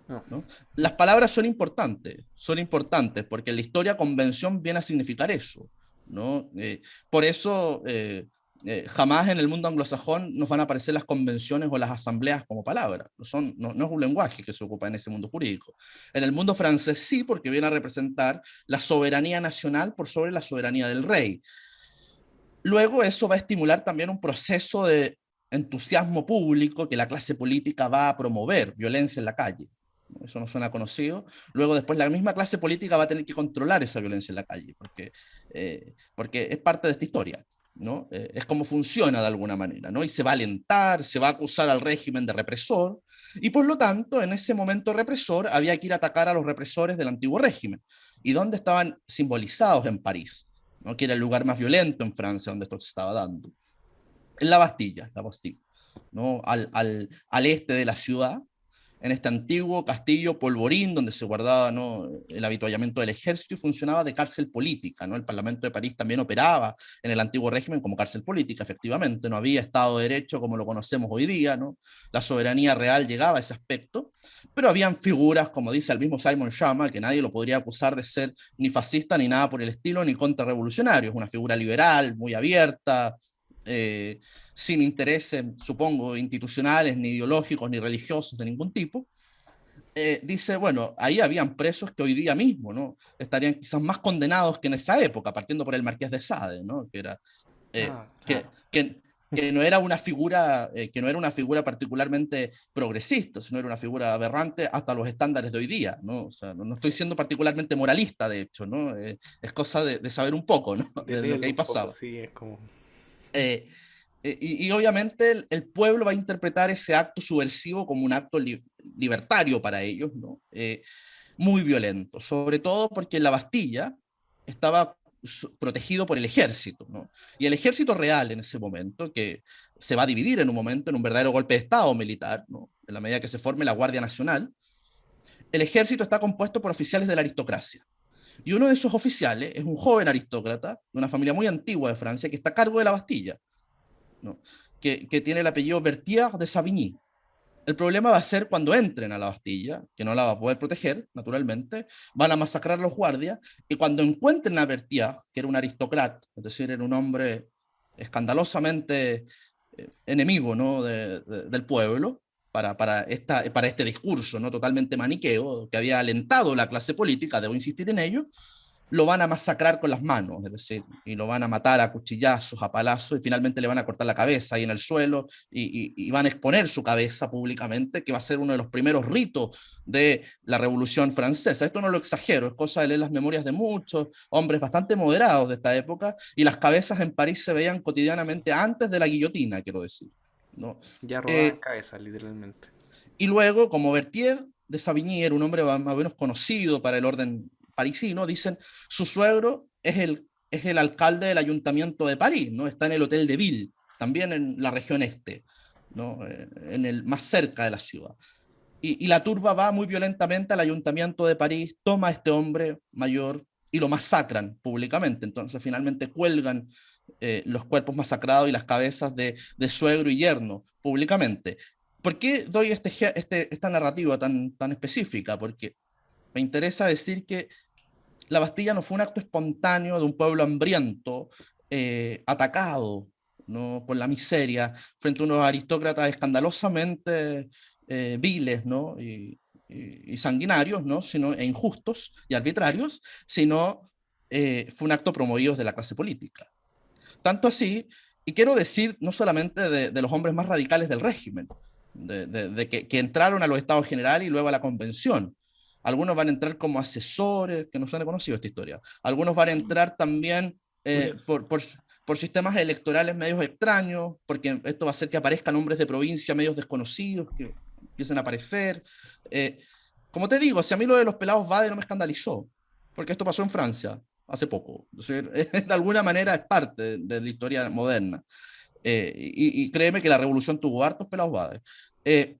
No. ¿no? Las palabras son importantes, porque en la historia convención viene a significar eso, ¿no? Por eso jamás en el mundo anglosajón nos van a aparecer las convenciones o las asambleas como palabra, no es un lenguaje que se ocupa en ese mundo jurídico. En el mundo francés sí, porque viene a representar la soberanía nacional por sobre la soberanía del rey. Luego eso va a estimular también un proceso de entusiasmo público que la clase política va a promover, violencia en la calle. Eso no suena conocido. Luego después la misma clase política va a tener que controlar esa violencia en la calle, porque es parte de esta historia, ¿no? Es como funciona de alguna manera, ¿no? Y se va a alentar, se va a acusar al régimen de represor, y por lo tanto, en ese momento represor, había que ir a atacar a los represores del antiguo régimen. ¿Y dónde estaban simbolizados? En París, ¿no? Que era el lugar más violento en Francia donde esto se estaba dando. En la Bastilla, ¿no? Al este de la ciudad, en este antiguo castillo polvorín donde se guardaba, ¿no? El habituallamiento del ejército y funcionaba de cárcel política, ¿no? El Parlamento de París también operaba en el antiguo régimen como cárcel política, efectivamente, no había Estado de Derecho como lo conocemos hoy día, ¿no? La soberanía real llegaba a ese aspecto, pero habían figuras, como dice el mismo Simon Schama, que nadie lo podría acusar de ser ni fascista ni nada por el estilo, ni contrarrevolucionario, es una figura liberal, muy abierta, eh, sin intereses, supongo, institucionales, ni ideológicos, ni religiosos de ningún tipo. Dice, bueno, ahí habían presos que hoy día mismo, ¿no? Estarían quizás más condenados que en esa época, partiendo por el Marqués de Sade, ¿no? Que era, Ah, claro. que no era una figura, que no era una figura particularmente progresista, sino era una figura aberrante hasta los estándares de hoy día, ¿no? O sea, no estoy Sí. siendo particularmente moralista, de hecho, ¿no? Es cosa de saber un poco, ¿no? De De lo que leerlo ahí un poco, pasaba. sí, es como. Y obviamente el pueblo va a interpretar ese acto subversivo como un acto libertario para ellos, ¿no? Muy violento, sobre todo porque la Bastilla estaba protegido por el ejército, ¿no? Y el ejército real en ese momento, que se va a dividir en un momento en un verdadero golpe de Estado militar, ¿no? En la medida que se forme la Guardia Nacional, el ejército está compuesto por oficiales de la aristocracia. Y uno de esos oficiales es un joven aristócrata de una familia muy antigua de Francia que está a cargo de la Bastilla, ¿no? Que tiene el apellido Berthier de Savigny. El problema va a ser cuando entren a la Bastilla, que no la va a poder proteger, naturalmente, van a masacrar a los guardias, y cuando encuentren a Berthier, que era un aristócrata, es decir, era un hombre escandalosamente enemigo, ¿no? Del pueblo, para este discurso, ¿no? Totalmente maniqueo, que había alentado la clase política, debo insistir en ello, lo van a masacrar con las manos, es decir, y lo van a matar a cuchillazos, a palazos, y finalmente le van a cortar la cabeza ahí en el suelo, y van a exponer su cabeza públicamente, que va a ser uno de los primeros ritos de la Revolución Francesa. Esto no lo exagero, es cosa de leer las memorias de muchos hombres bastante moderados de esta época, y las cabezas en París se veían cotidianamente antes de la guillotina, quiero decir, ¿no? Ya rodaban Eh, cabezas, literalmente. y luego, como Berthier de Savigny era un hombre más o menos conocido para el orden parisino, dicen, su suegro es el alcalde del ayuntamiento de París, ¿no? Está en el Hotel de Ville, también en la región este, ¿no? En el, más cerca de la ciudad. Y la turba va muy violentamente al ayuntamiento de París, toma a este hombre mayor y lo masacran públicamente. Entonces finalmente cuelgan los cuerpos masacrados y las cabezas de suegro y yerno públicamente. ¿Por qué doy esta narrativa tan específica? Porque me interesa decir que la Bastilla no fue un acto espontáneo de un pueblo hambriento, atacado, ¿no? Por la miseria, frente a unos aristócratas escandalosamente viles, ¿no? Y sanguinarios, ¿no? E injustos y arbitrarios, sino fue un acto promovido desde la clase política. Tanto así, y quiero decir no solamente de los hombres más radicales del régimen, que entraron a los estados generales y luego a la convención. Algunos van a entrar como asesores, que no se han conocido esta historia. Algunos van a entrar también Curioso. por sistemas electorales medios extraños, porque esto va a hacer que aparezcan hombres de provincia medios desconocidos, que empiecen a aparecer. Eh, Como te digo, si a mí lo de los pelados Bade no me escandalizó, porque esto pasó en Francia hace poco. Es decir, de alguna manera es parte de la historia moderna. Y créeme que la revolución tuvo hartos pelados Bade. Eh,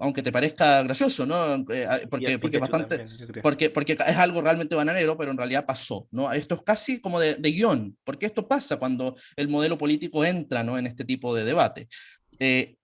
Aunque te parezca gracioso, ¿no? Y al Porque es Pikachu bastante, también, yo creo. porque es algo realmente bananero, pero en realidad pasó, ¿no? Esto es casi como de guión, porque esto pasa cuando el modelo político entra, ¿no? En este tipo de debate. Eh,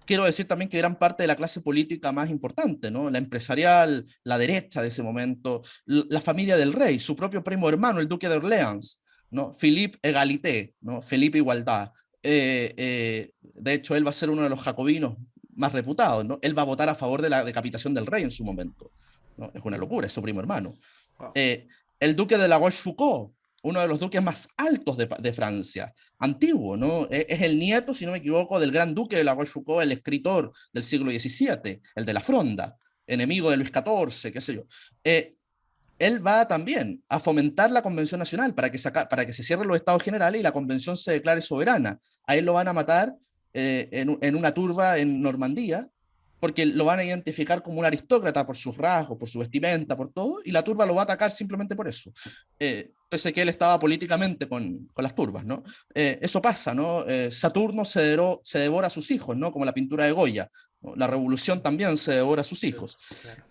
Quiero decir también que gran parte de la clase política más importante, ¿no? La empresarial, la derecha de ese momento, la familia del rey, su propio primo hermano, el duque de Orleans, ¿no? Philippe Egalité, ¿no? Felipe Igualdad. De hecho, él va a ser uno de los jacobinos más reputados, ¿no? Él va a votar a favor de la decapitación del rey en su momento, ¿no? Es una locura, es su primo hermano. Wow. Eh, el duque de la Rochefoucauld, uno de los duques más altos de Francia, antiguo, ¿no? Es el nieto, si no me equivoco, del gran duque de la Rochefoucauld, el escritor del siglo XVII, el de la Fronda, enemigo de Luis XIV, qué sé yo. Él va también a fomentar la Convención Nacional para que se cierren los estados generales y la Convención se declare soberana. A él lo van a matar en una turba en Normandía, porque lo van a identificar como un aristócrata por sus rasgos, por su vestimenta, por todo, y la turba lo va a atacar simplemente por eso. Pese a que él estaba políticamente con las turbas, ¿no? Eso pasa, ¿no? Saturno se devora a sus hijos, ¿no? Como la pintura de Goya, ¿no? La revolución también se devora a sus hijos. Claro.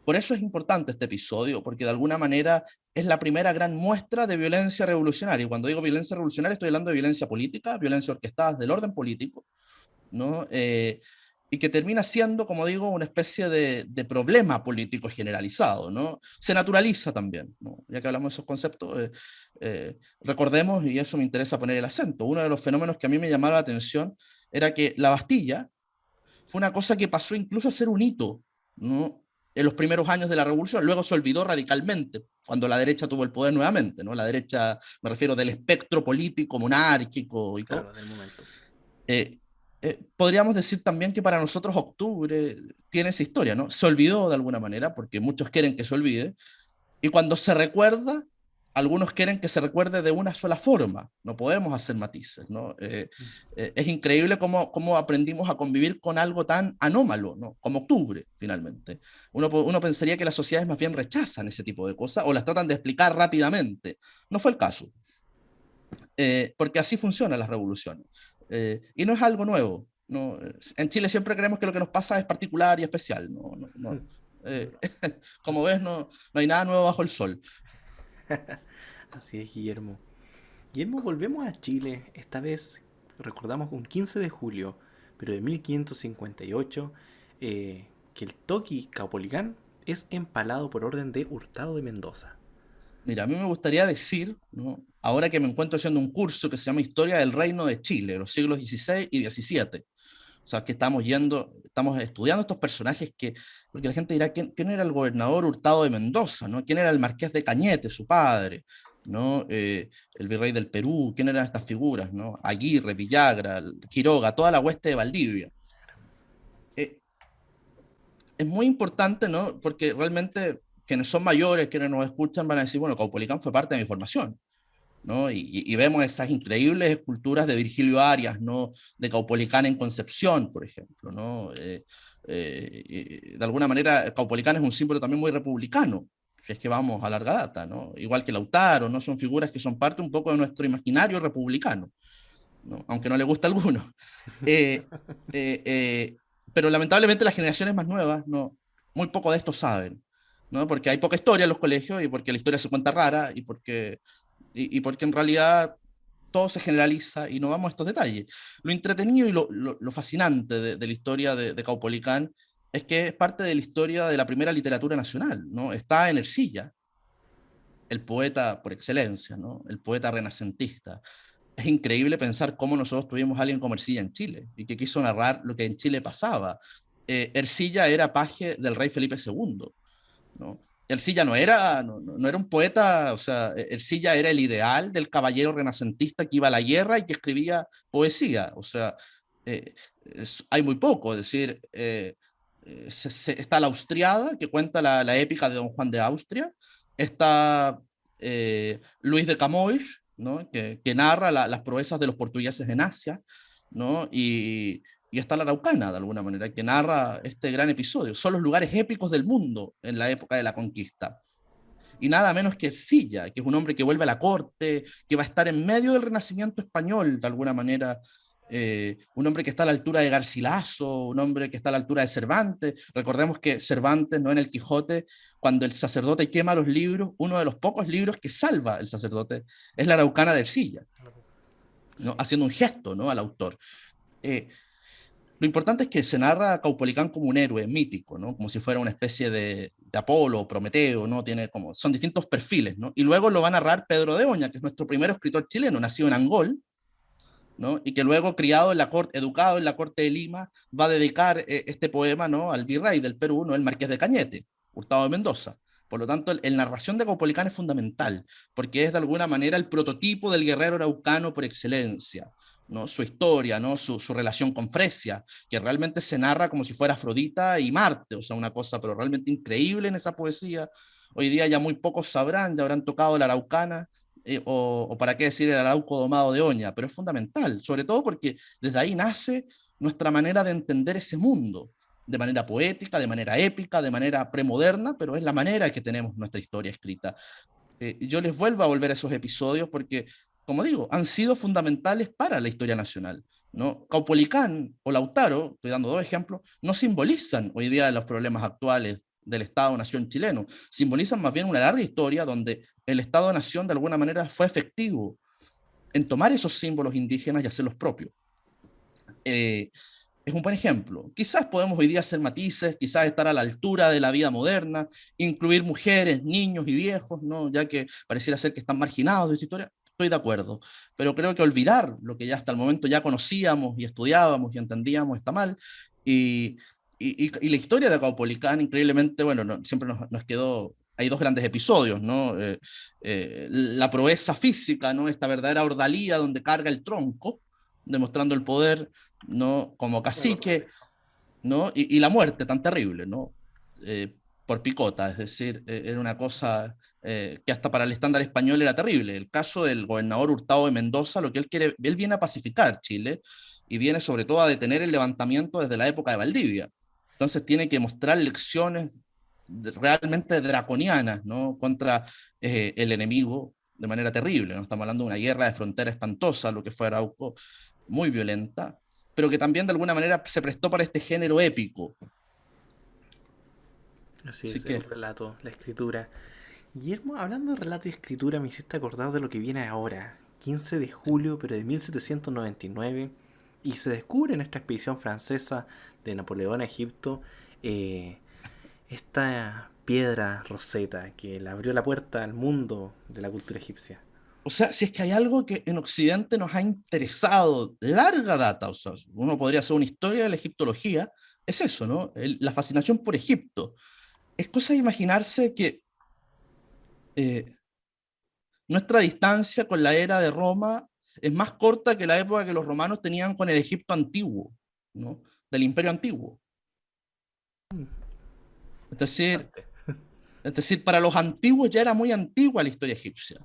Por eso es importante este episodio, porque de alguna manera es la primera gran muestra de violencia revolucionaria. Y cuando digo violencia revolucionaria estoy hablando de violencia política, violencia orquestada del orden político, ¿no? Y que termina siendo, como digo, una especie de problema político generalizado, ¿no? Se naturaliza también, ¿no? Ya que hablamos de esos conceptos, recordemos, y eso me interesa poner el acento, uno de los fenómenos que a mí me llamaba la atención era que la Bastilla fue una cosa que pasó incluso a ser un hito, ¿no? En los primeros años de la revolución, luego se olvidó radicalmente cuando la derecha tuvo el poder nuevamente, ¿no? La derecha, me refiero del espectro político, monárquico y todo. Claro, del momento. Eh, Podríamos decir también que para nosotros octubre tiene esa historia, ¿no? Se olvidó de alguna manera, porque muchos quieren que se olvide, y cuando se recuerda, algunos quieren que se recuerde de una sola forma, no podemos hacer matices, ¿no? Es increíble cómo aprendimos a convivir con algo tan anómalo, ¿no? Como octubre, finalmente. Uno pensaría que las sociedades más bien rechazan ese tipo de cosas o las tratan de explicar rápidamente. No fue el caso, porque así funcionan las revoluciones. Y no es algo nuevo. ¿No? En Chile siempre creemos que lo que nos pasa es particular y especial. No, no, no. Eh, como ves, no hay nada nuevo bajo el sol. Así es, Guillermo. Guillermo, volvemos a Chile. Esta vez recordamos un 15 de julio, pero de 1558, que el Toqui Caupolicán es empalado por orden de Hurtado de Mendoza. Mira, a mí me gustaría decir, ¿no? Ahora que me encuentro haciendo un curso que se llama Historia del Reino de Chile, los siglos XVI y XVII. O sea, que estamos estudiando estos personajes porque la gente dirá, ¿quién era el gobernador Hurtado de Mendoza? ¿No? ¿Quién era el marqués de Cañete, su padre? ¿No? El virrey del Perú, ¿quién eran estas figuras? ¿No? Aguirre, Villagra, Quiroga, toda la hueste de Valdivia. Eh, es muy importante, ¿no? Porque realmente quienes son mayores, quienes nos escuchan, van a decir, bueno, Caupolicán fue parte de mi formación. ¿No? Y vemos esas increíbles esculturas de Virgilio Arias, ¿no? De Caupolicán en Concepción, por ejemplo, ¿no? De alguna manera, Caupolicán es un símbolo también muy republicano, si es que vamos a larga data, ¿no? Igual que Lautaro, ¿no? Son figuras que son parte un poco de nuestro imaginario republicano, ¿no? Aunque no le gusta a algunos. Eh, eh, eh, pero lamentablemente las generaciones más nuevas, ¿no? Muy poco de esto saben, ¿no? Porque hay poca historia en los colegios y porque la historia se cuenta rara y porque en realidad todo se generaliza y no vamos a estos detalles. Lo entretenido y lo fascinante de la historia de Caupolicán es que es parte de la historia de la primera literatura nacional, ¿no? Está en Ercilla, el poeta por excelencia, ¿no? El poeta renacentista. Es increíble pensar cómo nosotros tuvimos a alguien como Ercilla en Chile y que quiso narrar lo que en Chile pasaba. Ercilla era paje del rey Felipe II, ¿no? Ercilla no era un poeta, o sea, Ercilla era el ideal del caballero renacentista que iba a la guerra y que escribía poesía, o sea, eh, hay muy poco, es decir, está la Austriada, que cuenta la épica de Don Juan de Austria, está Luis de Camões, ¿no? que narra las proezas de los portugueses en Asia, ¿no? Y está la Araucana, de alguna manera, que narra este gran episodio. Son los lugares épicos del mundo en la época de la conquista. Y nada menos que Ercilla, que es un hombre que vuelve a la corte, que va a estar en medio del Renacimiento español, de alguna manera, un hombre que está a la altura de Garcilaso, un hombre que está a la altura de Cervantes. Recordemos que Cervantes, ¿no? En el Quijote, cuando el sacerdote quema los libros, uno de los pocos libros que salva el sacerdote es la Araucana de Ercilla, ¿no? Sí. Haciendo un gesto, ¿no? Al autor. Eh, lo importante es que se narra a Caupolicán como un héroe mítico, ¿no? Como si fuera una especie de Apolo, Prometeo, ¿no? Son distintos perfiles, ¿no? Y luego lo va a narrar Pedro de Oña, que es nuestro primer escritor chileno, nacido en Angol, ¿no? Y que luego, criado en la corte, educado en la corte de Lima, va a dedicar este poema, ¿no? Al virrey del Perú, ¿no? El Marqués de Cañete, Hurtado de Mendoza. Por lo tanto, la narración de Caupolicán es fundamental, porque es de alguna manera el prototipo del guerrero araucano por excelencia, ¿no? Su historia, ¿no? Su relación con Fresia, que realmente se narra como si fuera Afrodita y Marte, o sea, una cosa pero realmente increíble en esa poesía. Hoy día ya muy pocos sabrán, ya habrán tocado la araucana, o para qué decir el arauco domado de Oña, pero es fundamental, sobre todo porque desde ahí nace nuestra manera de entender ese mundo, de manera poética, de manera épica, de manera premoderna, pero es la manera que tenemos nuestra historia escrita. Yo les vuelvo a volver a esos episodios porque, como digo, han sido fundamentales para la historia nacional, ¿no? Caupolicán o Lautaro, estoy dando dos ejemplos, no simbolizan hoy día los problemas actuales del Estado-Nación chileno, simbolizan más bien una larga historia donde el Estado-Nación de alguna manera fue efectivo en tomar esos símbolos indígenas y hacerlos propios. Eh, es un buen ejemplo. Quizás podemos hoy día hacer matices, quizás estar a la altura de la vida moderna, incluir mujeres, niños y viejos, ¿no? Ya que pareciera ser que están marginados de esta historia. Estoy de acuerdo, pero creo que olvidar lo que ya hasta el momento ya conocíamos y estudiábamos y entendíamos está mal. Y, y la historia de Caupolicán, increíblemente, bueno, siempre nos quedó hay dos grandes episodios, ¿no? La proeza física, ¿no? Esta verdadera ordalía donde carga el tronco, demostrando el poder, ¿no? Como Me acuerdo de cacique, eso. ¿no? Y la muerte tan terrible, ¿no? Eh, por picota, es decir, era una cosa que hasta para el estándar español era terrible. El caso del gobernador Hurtado de Mendoza, lo que él quiere, él viene a pacificar Chile y viene sobre todo a detener el levantamiento desde la época de Valdivia. Entonces tiene que mostrar lecciones realmente draconianas, ¿no? Contra el enemigo de manera terrible. ¿No? Estamos hablando de una guerra de frontera espantosa, lo que fue Arauco, muy violenta, pero que también de alguna manera se prestó para este género épico. Así Así es, el que, relato, la escritura. Guillermo, hablando de relato y escritura, me hiciste acordar de lo que viene ahora, 15 de julio, pero de 1799, y se descubre en esta expedición francesa de Napoleón a Egipto eh, esta piedra Rosetta que le abrió la puerta al mundo de la cultura egipcia. o sea, si es que hay algo que en Occidente nos ha interesado larga data, o sea, uno podría hacer una historia de la egiptología, es eso, ¿no? La fascinación por Egipto. Es cosa de imaginarse que eh, nuestra distancia con la era de Roma es más corta que la época que los romanos tenían con el Egipto antiguo, ¿no? Del imperio antiguo. Es decir, Interesante. es decir, para los antiguos ya era muy antigua la historia egipcia,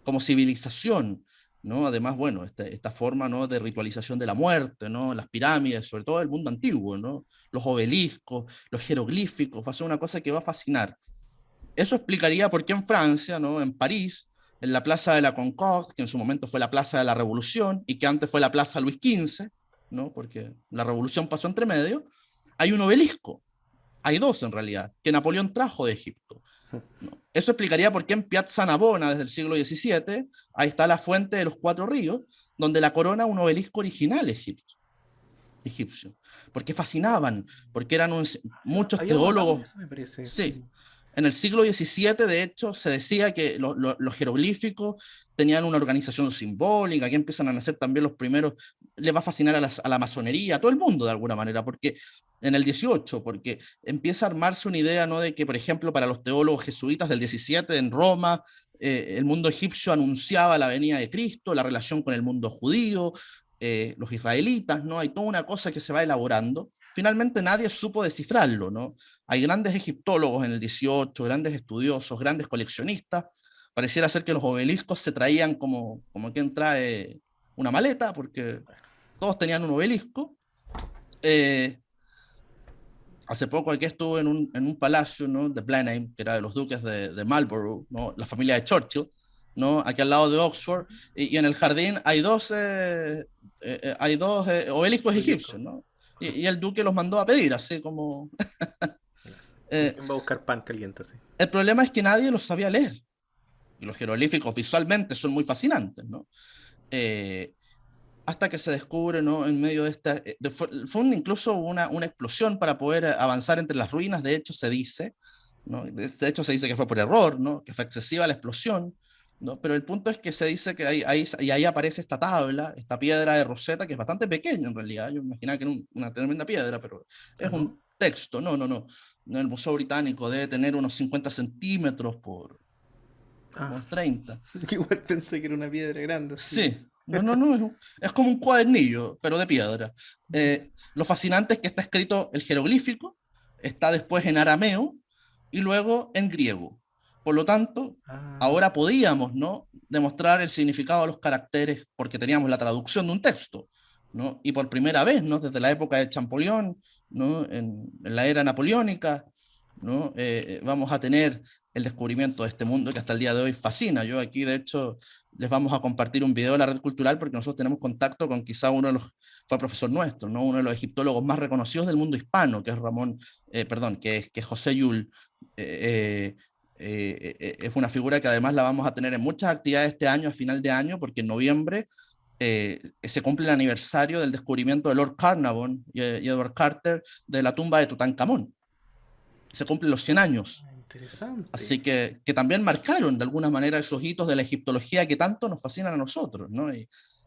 como civilización, ¿no? Además, bueno, esta forma, ¿no? de ritualización de la muerte, ¿no? Las pirámides, sobre todo el mundo antiguo, ¿no? Los obeliscos, los jeroglíficos, va a ser una cosa que va a fascinar. Eso explicaría por qué en Francia, ¿no? En París, en la Plaza de la Concorde, que en su momento fue la Plaza de la Revolución y que antes fue la Plaza Luis XV, ¿no? Porque la Revolución pasó entre medio, hay un obelisco, hay dos en realidad, que Napoleón trajo de Egipto. ¿No? Eso explicaría por qué en Piazza Navona, desde el siglo XVII, ahí está la fuente de los cuatro ríos, donde la corona un obelisco original egipcio. Porque fascinaban, porque eran muchos Había algo hablado de teólogos. eso, me parece, Sí, sí. en el siglo XVII, de hecho, se decía que los jeroglíficos tenían una organización simbólica, aquí empiezan a nacer también los primeros, les va a fascinar a la masonería, a todo el mundo de alguna manera, porque en el XVIII, porque empieza a armarse una idea, ¿no? De que, por ejemplo, para los teólogos jesuitas del XVII en Roma, el mundo egipcio anunciaba la venida de Cristo, la relación con el mundo judío, los israelitas, ¿no? Hay toda una cosa que se va elaborando. Finalmente nadie supo descifrarlo, ¿no? Hay grandes egiptólogos en el 18, grandes estudiosos, grandes coleccionistas. Pareciera ser que los obeliscos se traían como quien trae una maleta, porque todos tenían un obelisco. Eh, Hace poco aquí estuve en un palacio, ¿no? de Blenheim, que era de los duques de Marlborough, ¿no? La familia de Churchill, ¿no? Aquí al lado de Oxford, y en el jardín hay dos obeliscos Obelisco. egipcios, ¿no? Y el duque los mandó a pedir, así como... ¿Con eh, quién va a buscar pan caliente así? el problema es que nadie los sabía leer. Y los jeroglíficos visualmente son muy fascinantes, ¿no? Eh, Hasta que se descubre, ¿no? En medio de esta... fue incluso una explosión para poder avanzar entre las ruinas, de hecho se dice, ¿no? De hecho se dice que fue por error, ¿no? Que fue excesiva la explosión, ¿no? Pero el punto es que se dice que ahí aparece esta tabla, esta piedra de Rosetta, que es bastante pequeña en realidad, yo imaginaba que era una tremenda piedra, pero Ah, es ¿no? un texto, no, el Museo Británico debe tener unos 50 centímetros Ah, por 30. igual pensé que era una piedra grande así. Sí, no, es como un cuadernillo, pero de piedra. Lo fascinante es que está escrito el jeroglífico, está después en arameo y luego en griego. Por lo tanto, Ah, ahora podíamos, ¿no? demostrar el significado de los caracteres porque teníamos la traducción de un texto, ¿no? Y por primera vez, ¿no? desde la época de Champollion, ¿no? en la era napoleónica, ¿no? Vamos a tener el descubrimiento de este mundo que hasta el día de hoy fascina. Yo aquí, de hecho, les vamos a compartir un video de la red cultural porque nosotros tenemos contacto con quizá uno de los, fue profesor nuestro, ¿no? Uno de los egiptólogos más reconocidos del mundo hispano, que es perdón, que es José Yul. Es una figura que además la vamos a tener en muchas actividades este año, a final de año, porque en noviembre se cumple el aniversario del descubrimiento de Lord Carnarvon y Edward Carter de la tumba de Tutankamón. Se cumplen los 100 años. interesante. Así que también marcaron de alguna manera esos hitos de la egiptología que tanto nos fascinan a nosotros, ¿no?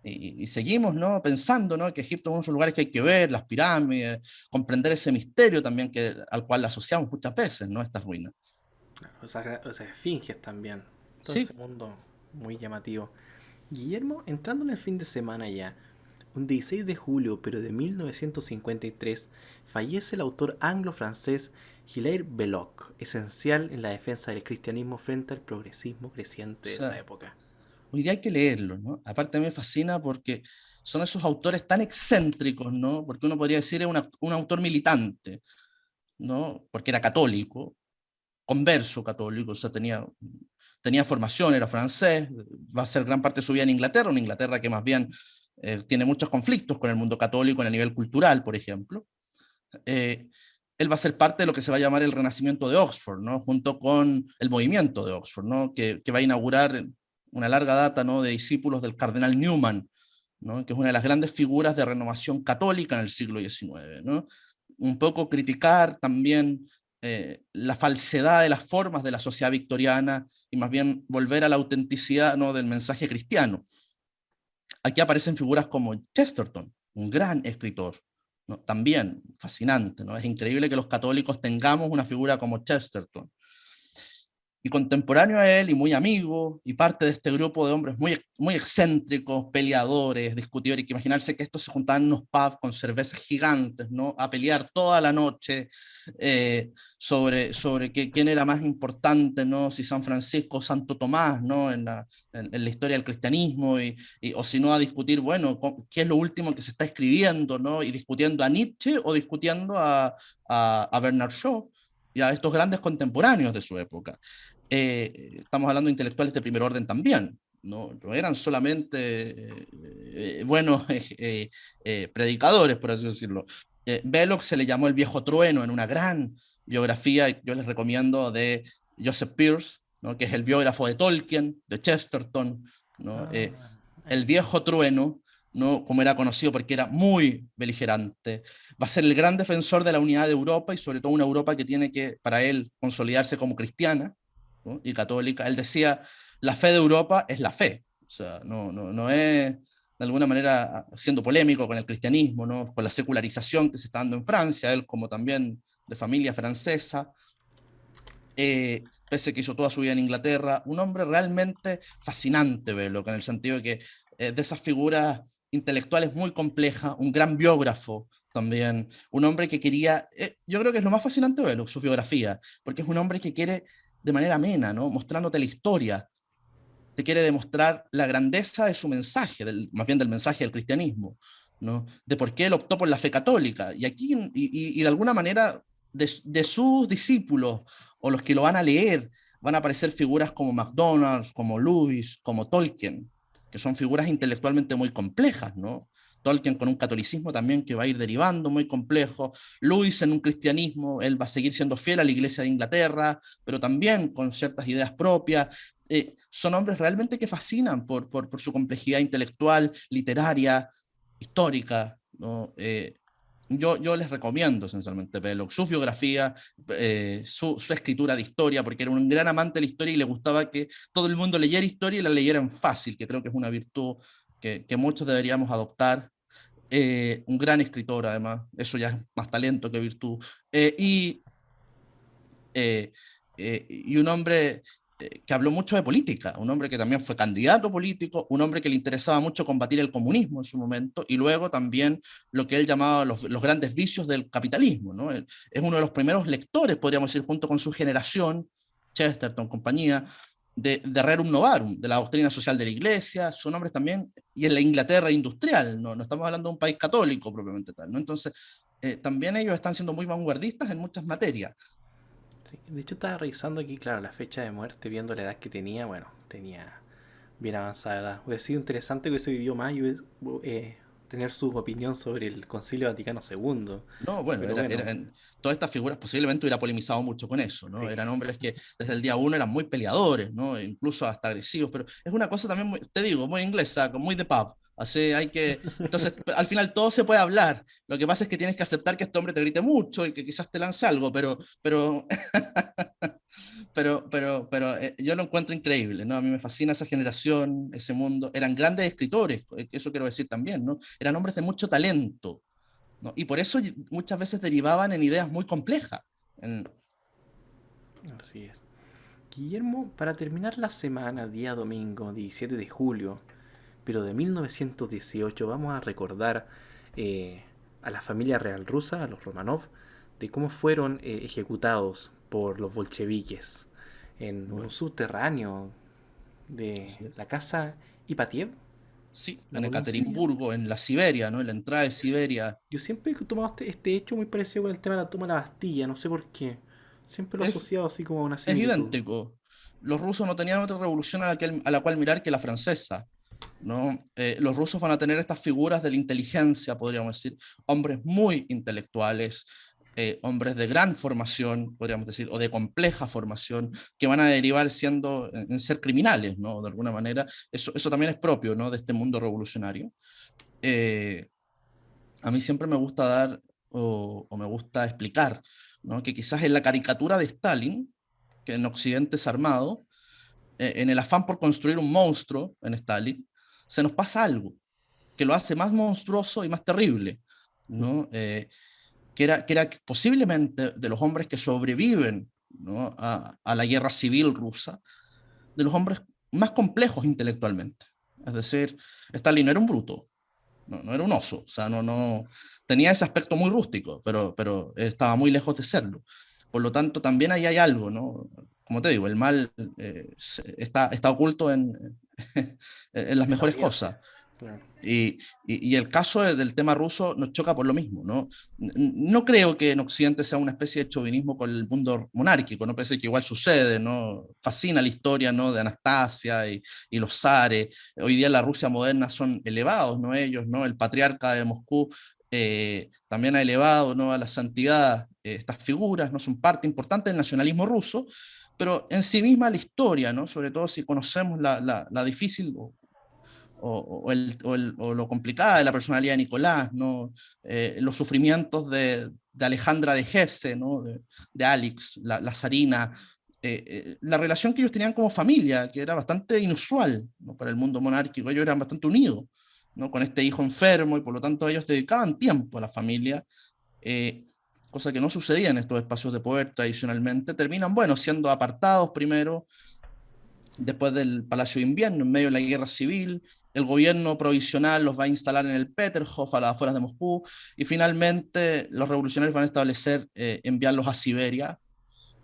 Y seguimos, ¿no? pensando, ¿no? que Egipto es uno de los lugares que hay que ver, las pirámides, comprender ese misterio también al cual asociamos muchas veces, ¿no? estas ruinas. Claro, o sea, esfinges también. Todo ese Sí, mundo muy llamativo. Guillermo, entrando en el fin de semana ya, Un 16 de julio, pero de 1953, fallece el autor anglo-francés Hilaire Belloc, esencial en la defensa del cristianismo frente al progresismo O creciente de esa sea, época. hoy día hay que leerlo, ¿no? Aparte me fascina porque son esos autores tan excéntricos, ¿no? Porque uno podría decir es un autor militante, ¿no? Porque era católico, converso católico, o sea, tenía formación, era francés, va a ser gran parte de su vida en Inglaterra, una Inglaterra que más bien tiene muchos conflictos con el mundo católico en el nivel cultural, por ejemplo. Eh, Él va a ser parte de lo que se va a llamar el Renacimiento de Oxford, ¿no? Junto con el movimiento de Oxford, ¿no? Que va a inaugurar una larga data, ¿no? De discípulos del cardenal Newman, ¿no? Que es una de las grandes figuras de renovación católica en el siglo XIX, ¿no? Un poco criticar también la falsedad de las formas de la sociedad victoriana y más bien volver a la autenticidad, ¿no? Del mensaje cristiano. Aquí aparecen figuras como Chesterton, un gran escritor, ¿no? También fascinante, ¿no? Es increíble que los católicos tengamos una figura como Chesterton. Y contemporáneo a él y muy amigo, y parte de este grupo de hombres muy excéntricos, peleadores, discutidores, que imaginarse que estos se juntaban en unos pubs con cervezas gigantes, ¿no? A pelear toda la noche sobre quién era más importante, ¿no? Si San Francisco o Santo Tomás, ¿no? En la historia del cristianismo, o si no a discutir, bueno, qué es lo último que se está escribiendo, ¿no? Y discutiendo a Nietzsche o discutiendo a Bernard Shaw y a estos grandes contemporáneos de su época. Estamos hablando de intelectuales de primer orden también, no eran solamente buenos predicadores, por así decirlo. Belloc se le llamó el viejo trueno en una gran biografía, yo les recomiendo, de Joseph Pearce, ¿no? Que es el biógrafo de Tolkien, de Chesterton, ¿no? Ah, El ahí. viejo trueno, ¿no? Como era conocido porque era muy beligerante, va a ser el gran defensor de la unidad de Europa y sobre todo una Europa que tiene que, para él, consolidarse como cristiana, ¿no? Y católica. Él decía, la fe de Europa es la fe, o sea, no es de alguna manera siendo polémico con el cristianismo, ¿no? Con la secularización que se está dando en Francia, él como también de familia francesa, pese a que hizo toda su vida en Inglaterra, un hombre realmente fascinante, verlo, en el sentido de que de esas figuras intelectuales muy complejas, un gran biógrafo también, un hombre que quería, yo creo que es lo más fascinante verlo, su biografía, porque es un hombre que quiere de manera amena, ¿no? Mostrándote la historia, te quiere demostrar la grandeza de su mensaje, más bien del mensaje del cristianismo, ¿no? De por qué él optó por la fe católica. Y aquí, y de alguna manera, de sus discípulos o los que lo van a leer, van a aparecer figuras como McDonald's, como Lewis, como Tolkien, que son figuras intelectualmente muy complejas, ¿no? Tolkien con un catolicismo también que va a ir derivando muy complejo, Lewis en un cristianismo, él va a seguir siendo fiel a la iglesia de Inglaterra, pero también con ciertas ideas propias, son hombres realmente que fascinan por su complejidad intelectual, literaria, histórica, ¿no? Yo les recomiendo esencialmente Belloc, su biografía, su escritura de historia, porque era un gran amante de la historia y le gustaba que todo el mundo leyera historia y la leyeran fácil, que creo que es una virtud que muchos deberíamos adoptar. Un gran escritor, además, eso ya es más talento que virtud. Eh, y un hombre que habló mucho de política, un hombre que también fue candidato político, un hombre que le interesaba mucho combatir el comunismo en su momento y luego también lo que él llamaba los grandes vicios del capitalismo, ¿no? Él es uno de los primeros lectores, podríamos decir, junto con su generación, Chesterton, compañía, de Rerum Novarum, de la doctrina social de la Iglesia, son hombres también, y en la Inglaterra industrial, no estamos hablando de un país católico propiamente tal, ¿no? Entonces, también ellos están siendo muy vanguardistas en muchas materias. Sí, de hecho estaba revisando aquí, claro, la fecha de muerte, viendo la edad que tenía, bueno, tenía bien avanzada edad. Hubiera sido interesante que hubiese vivido más y tener su opinión sobre el Concilio Vaticano II. No, bueno, Pero bueno, todas estas figuras posiblemente hubiera polemizado mucho con eso, ¿no? sí. Eran hombres que desde el día uno eran muy peleadores, ¿no? E incluso hasta agresivos, pero es una cosa también, te digo, muy inglesa, muy de pub. Así hay que, entonces, al final todo se puede hablar. Lo que pasa es que tienes que aceptar que este hombre te grite mucho y que quizás te lance algo, pero yo lo encuentro increíble, ¿no? A mí me fascina esa generación, ese mundo. Eran grandes escritores, eso quiero decir también, ¿no? Eran hombres de mucho talento, ¿no? Y por eso muchas veces derivaban en ideas muy complejas. En- Así es. Guillermo, para terminar la semana, día domingo, 17 de julio, pero de 1918. Vamos a recordar a la familia real rusa, a los Romanov, de cómo fueron ejecutados por los bolcheviques en un Bueno, subterráneo de así la es. casa Ipatiev. Sí, ¿La en pronuncia bien? Ekaterimburgo, en la Siberia, ¿no? En la entrada de Eso. Siberia. Yo siempre he tomado este hecho muy parecido con el tema de la toma de la Bastilla, no sé por qué. Siempre lo he Es, asociado así como a una es similitud. idéntico. Los rusos no tenían otra revolución a la cual mirar que la francesa, ¿no? Los rusos van a tener estas figuras de la inteligencia, podríamos decir, hombres muy intelectuales, hombres de gran formación, podríamos decir, o de compleja formación, que van a derivar siendo, en ser criminales, ¿no? De alguna manera. Eso también es propio, ¿no? De este mundo revolucionario. Eh, a mí siempre me gusta dar o me gusta explicar, ¿no? Que quizás en la caricatura de Stalin, que en Occidente es armado, en el afán por construir un monstruo en Stalin, se nos pasa algo que lo hace más monstruoso y más terrible, ¿no? Que era posiblemente de los hombres que sobreviven, ¿no? a la guerra civil rusa, de los hombres más complejos intelectualmente. Es decir, Stalin no era un bruto, no era un oso, o sea, tenía ese aspecto muy rústico, pero estaba muy lejos de serlo. Por lo tanto, también ahí hay algo, ¿no? Como te digo, el mal está oculto en las En la mejores apariencia. cosas. Claro. Y el caso del tema ruso nos choca por lo mismo, ¿no? No creo que en Occidente sea una especie de chauvinismo con el mundo monárquico, ¿no? Parece que igual sucede, ¿no? Fascina la historia, ¿no? De Anastasia y los zares. Hoy día la Rusia moderna son elevados, ¿no? Ellos, ¿no? El patriarca de Moscú también ha elevado, ¿no? A la santidad estas figuras, ¿no? Son parte importante del nacionalismo ruso, pero en sí misma la historia, ¿no? Sobre todo si conocemos la difícil o lo complicada de la personalidad de Nicolás, ¿no? Los sufrimientos de Alejandra de Hesse, ¿no? De Alex, la zarina, la relación que ellos tenían como familia, que era bastante inusual, ¿no? Para el mundo monárquico. Ellos eran bastante unidos, ¿no? Con este hijo enfermo, y por lo tanto ellos dedicaban tiempo a la familia, eh, cosa que no sucedía en estos espacios de poder tradicionalmente. Terminan, bueno, siendo apartados primero, después del Palacio de Invierno, en medio de la guerra civil. El gobierno provisional los va a instalar en el Peterhof, a las afueras de Moscú, y finalmente los revolucionarios van a establecer enviarlos a Siberia,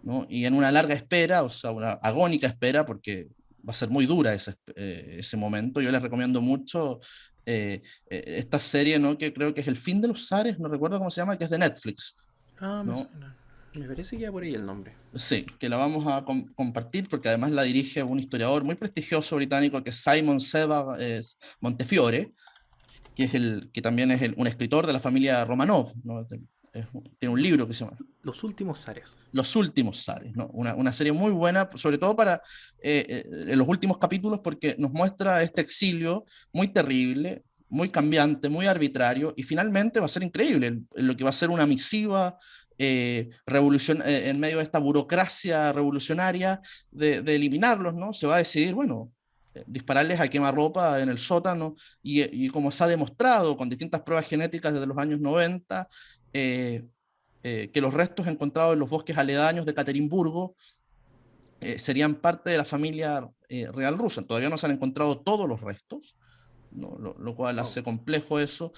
¿no? Y en una larga espera, o sea, una agónica espera, porque va a ser muy dura ese momento. Yo les recomiendo mucho esta serie, ¿no? Que creo que es El fin de los zares, no recuerdo cómo se llama, que es de Netflix, Ah, me ¿no? suena. Me parece que ya por ahí el nombre. Sí, que la vamos a compartir porque además la dirige un historiador muy prestigioso británico que es Simon Sebag Montefiore, que, que también es un escritor de la familia Romanov, ¿no? Tiene un Los, libro que se llama los últimos zares. Los últimos zares, ¿no? Una serie muy buena, sobre todo para en los últimos capítulos, porque nos muestra este exilio muy terrible, muy cambiante, muy arbitrario, y finalmente va a ser increíble lo que va a ser una misiva en medio de esta burocracia revolucionaria de eliminarlos, ¿no? Se va a decidir, bueno, dispararles a quemarropa en el sótano, y como se ha demostrado con distintas pruebas genéticas desde los años 90, eh, que los restos encontrados en los bosques aledaños de Caterimburgo serían parte de la familia real rusa. Todavía no se han encontrado todos los restos, ¿no? Lo cual Oh. hace complejo eso.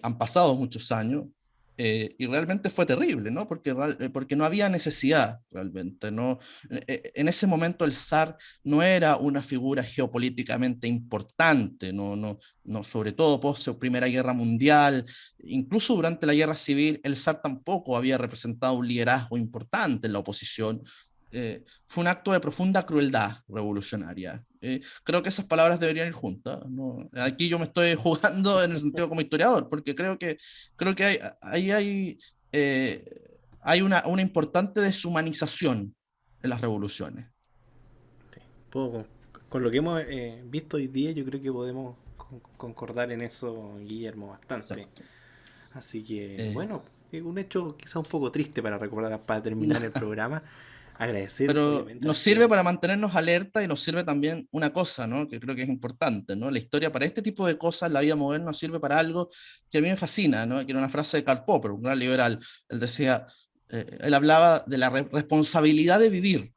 Han pasado muchos años y realmente fue terrible, ¿no? Porque no había necesidad realmente, ¿no? En ese momento el zar no era una figura geopolíticamente importante, sobre todo post Primera Guerra Mundial, incluso durante la Guerra Civil, el zar tampoco había representado un liderazgo importante en la oposición. Fue un acto de profunda crueldad revolucionaria. Creo que esas palabras deberían ir juntas, ¿no? Aquí yo me estoy jugando en el sentido como historiador, porque creo que eh, hay una importante deshumanización en las revoluciones. Sí. Puedo con lo que hemos visto hoy día, yo creo que podemos concordar en eso, Guillermo, bastante. Exacto. Así que, Eh, bueno, es un hecho quizá un poco triste para recordar, para terminar el programa. Agradecer, pero obviamente, a nos nuestro. sirve para mantenernos alerta y nos sirve también una cosa, ¿no? Que creo que es importante, ¿no? La historia para este tipo de cosas, la vida moderna, nos sirve para algo que a mí me fascina, ¿no? Que era una frase de Karl Popper, un gran liberal. Él decía, él hablaba de la responsabilidad de vivir,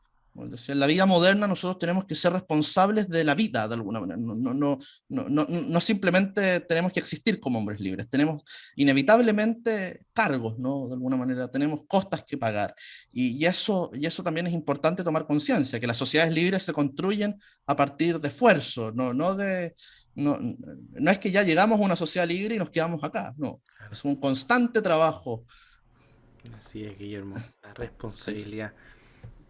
Es decir, en la vida moderna nosotros tenemos que ser responsables de la vida de alguna manera. No simplemente tenemos que existir como hombres libres, tenemos inevitablemente cargos, ¿no? De alguna manera, tenemos costas que pagar. Y eso también es importante tomar conciencia, que las sociedades libres se construyen a partir de esfuerzo, no es que ya llegamos a una sociedad libre y nos quedamos acá, no. Claro. Es un constante trabajo. Así es, Guillermo. La Sí, responsabilidad.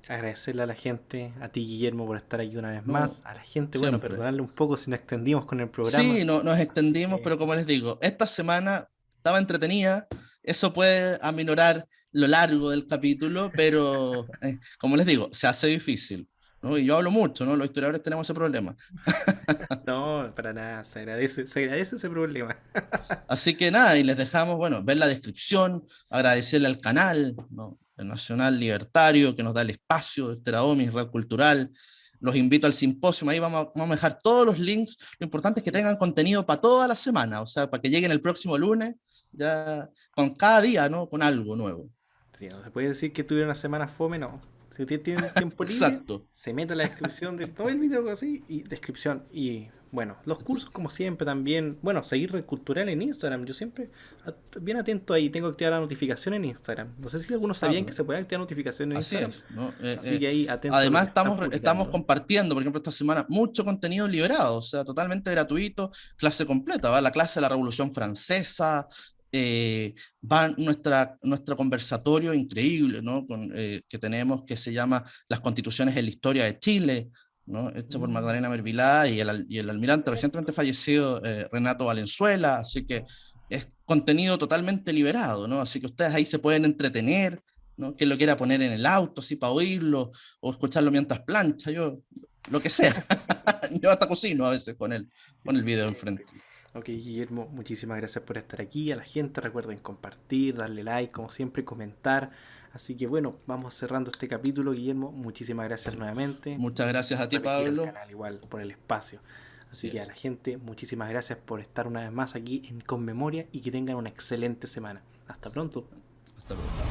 Agradecerle a la gente, a ti, Guillermo, por estar aquí una vez más. no, A la gente, bueno, siempre. perdonarle un poco si nos extendimos con el programa. Sí, nos Así extendimos, que, pero como les digo, esta semana estaba entretenida, eso puede aminorar lo largo del capítulo, pero como les digo, se hace difícil, ¿no? Y yo hablo mucho, ¿no? Los historiadores tenemos ese problema. no, para nada, se agradece ese problema. Así que nada, y les dejamos, bueno, ver la descripción, agradecerle al canal, ¿no? El Nacional Libertario, que nos da el espacio, este era OMI, Red Cultural. Los invito al simposio, ahí vamos a dejar todos los links. Lo importante es que Sí, tengan contenido para toda la semana, o sea, para que lleguen el próximo lunes, ya con cada día, ¿no? Con algo nuevo. sí, no se puede decir que tuviera una semana fome, no. Si usted tiene tiempo libre, Exacto. se mete a la descripción de todo el video así y descripción. Y bueno, los cursos como siempre también. Bueno, seguir Red Cultural en Instagram. Yo siempre bien atento ahí. Tengo que activar la notificación en Instagram. No sé si algunos sabían que Pues, se puede activar notificación en así Instagram. es, ¿no? Así que ahí atento a lo que Además, se están estamos publicando. compartiendo, por ejemplo, esta semana, mucho contenido liberado, o sea, totalmente gratuito, clase completa, va la clase de la Revolución Francesa, va nuestra conversatorio increíble, ¿no? Que tenemos, que se llama Las Constituciones en la Historia de Chile, ¿no? Hecho por Mm. Magdalena Mervilá y el almirante recientemente fallecido, Renato Valenzuela, así que es contenido totalmente liberado, ¿no? Así que ustedes ahí se pueden entretener, ¿no? Quien lo quiera poner en el auto, así para oírlo, o escucharlo mientras plancha, yo, lo que sea. Yo hasta cocino a veces con el video Excelente. enfrente. Ok, Guillermo, muchísimas gracias por estar aquí. A la gente recuerden compartir, darle like, como siempre, comentar. Así que bueno, vamos cerrando este capítulo, Guillermo. Muchísimas gracias nuevamente. Muchas gracias a ti, Repetir el Pablo. canal igual por el espacio. Así Así que a la es. gente, muchísimas gracias por estar una vez más aquí en Conmemoria y que tengan una excelente semana. Hasta pronto. Hasta luego.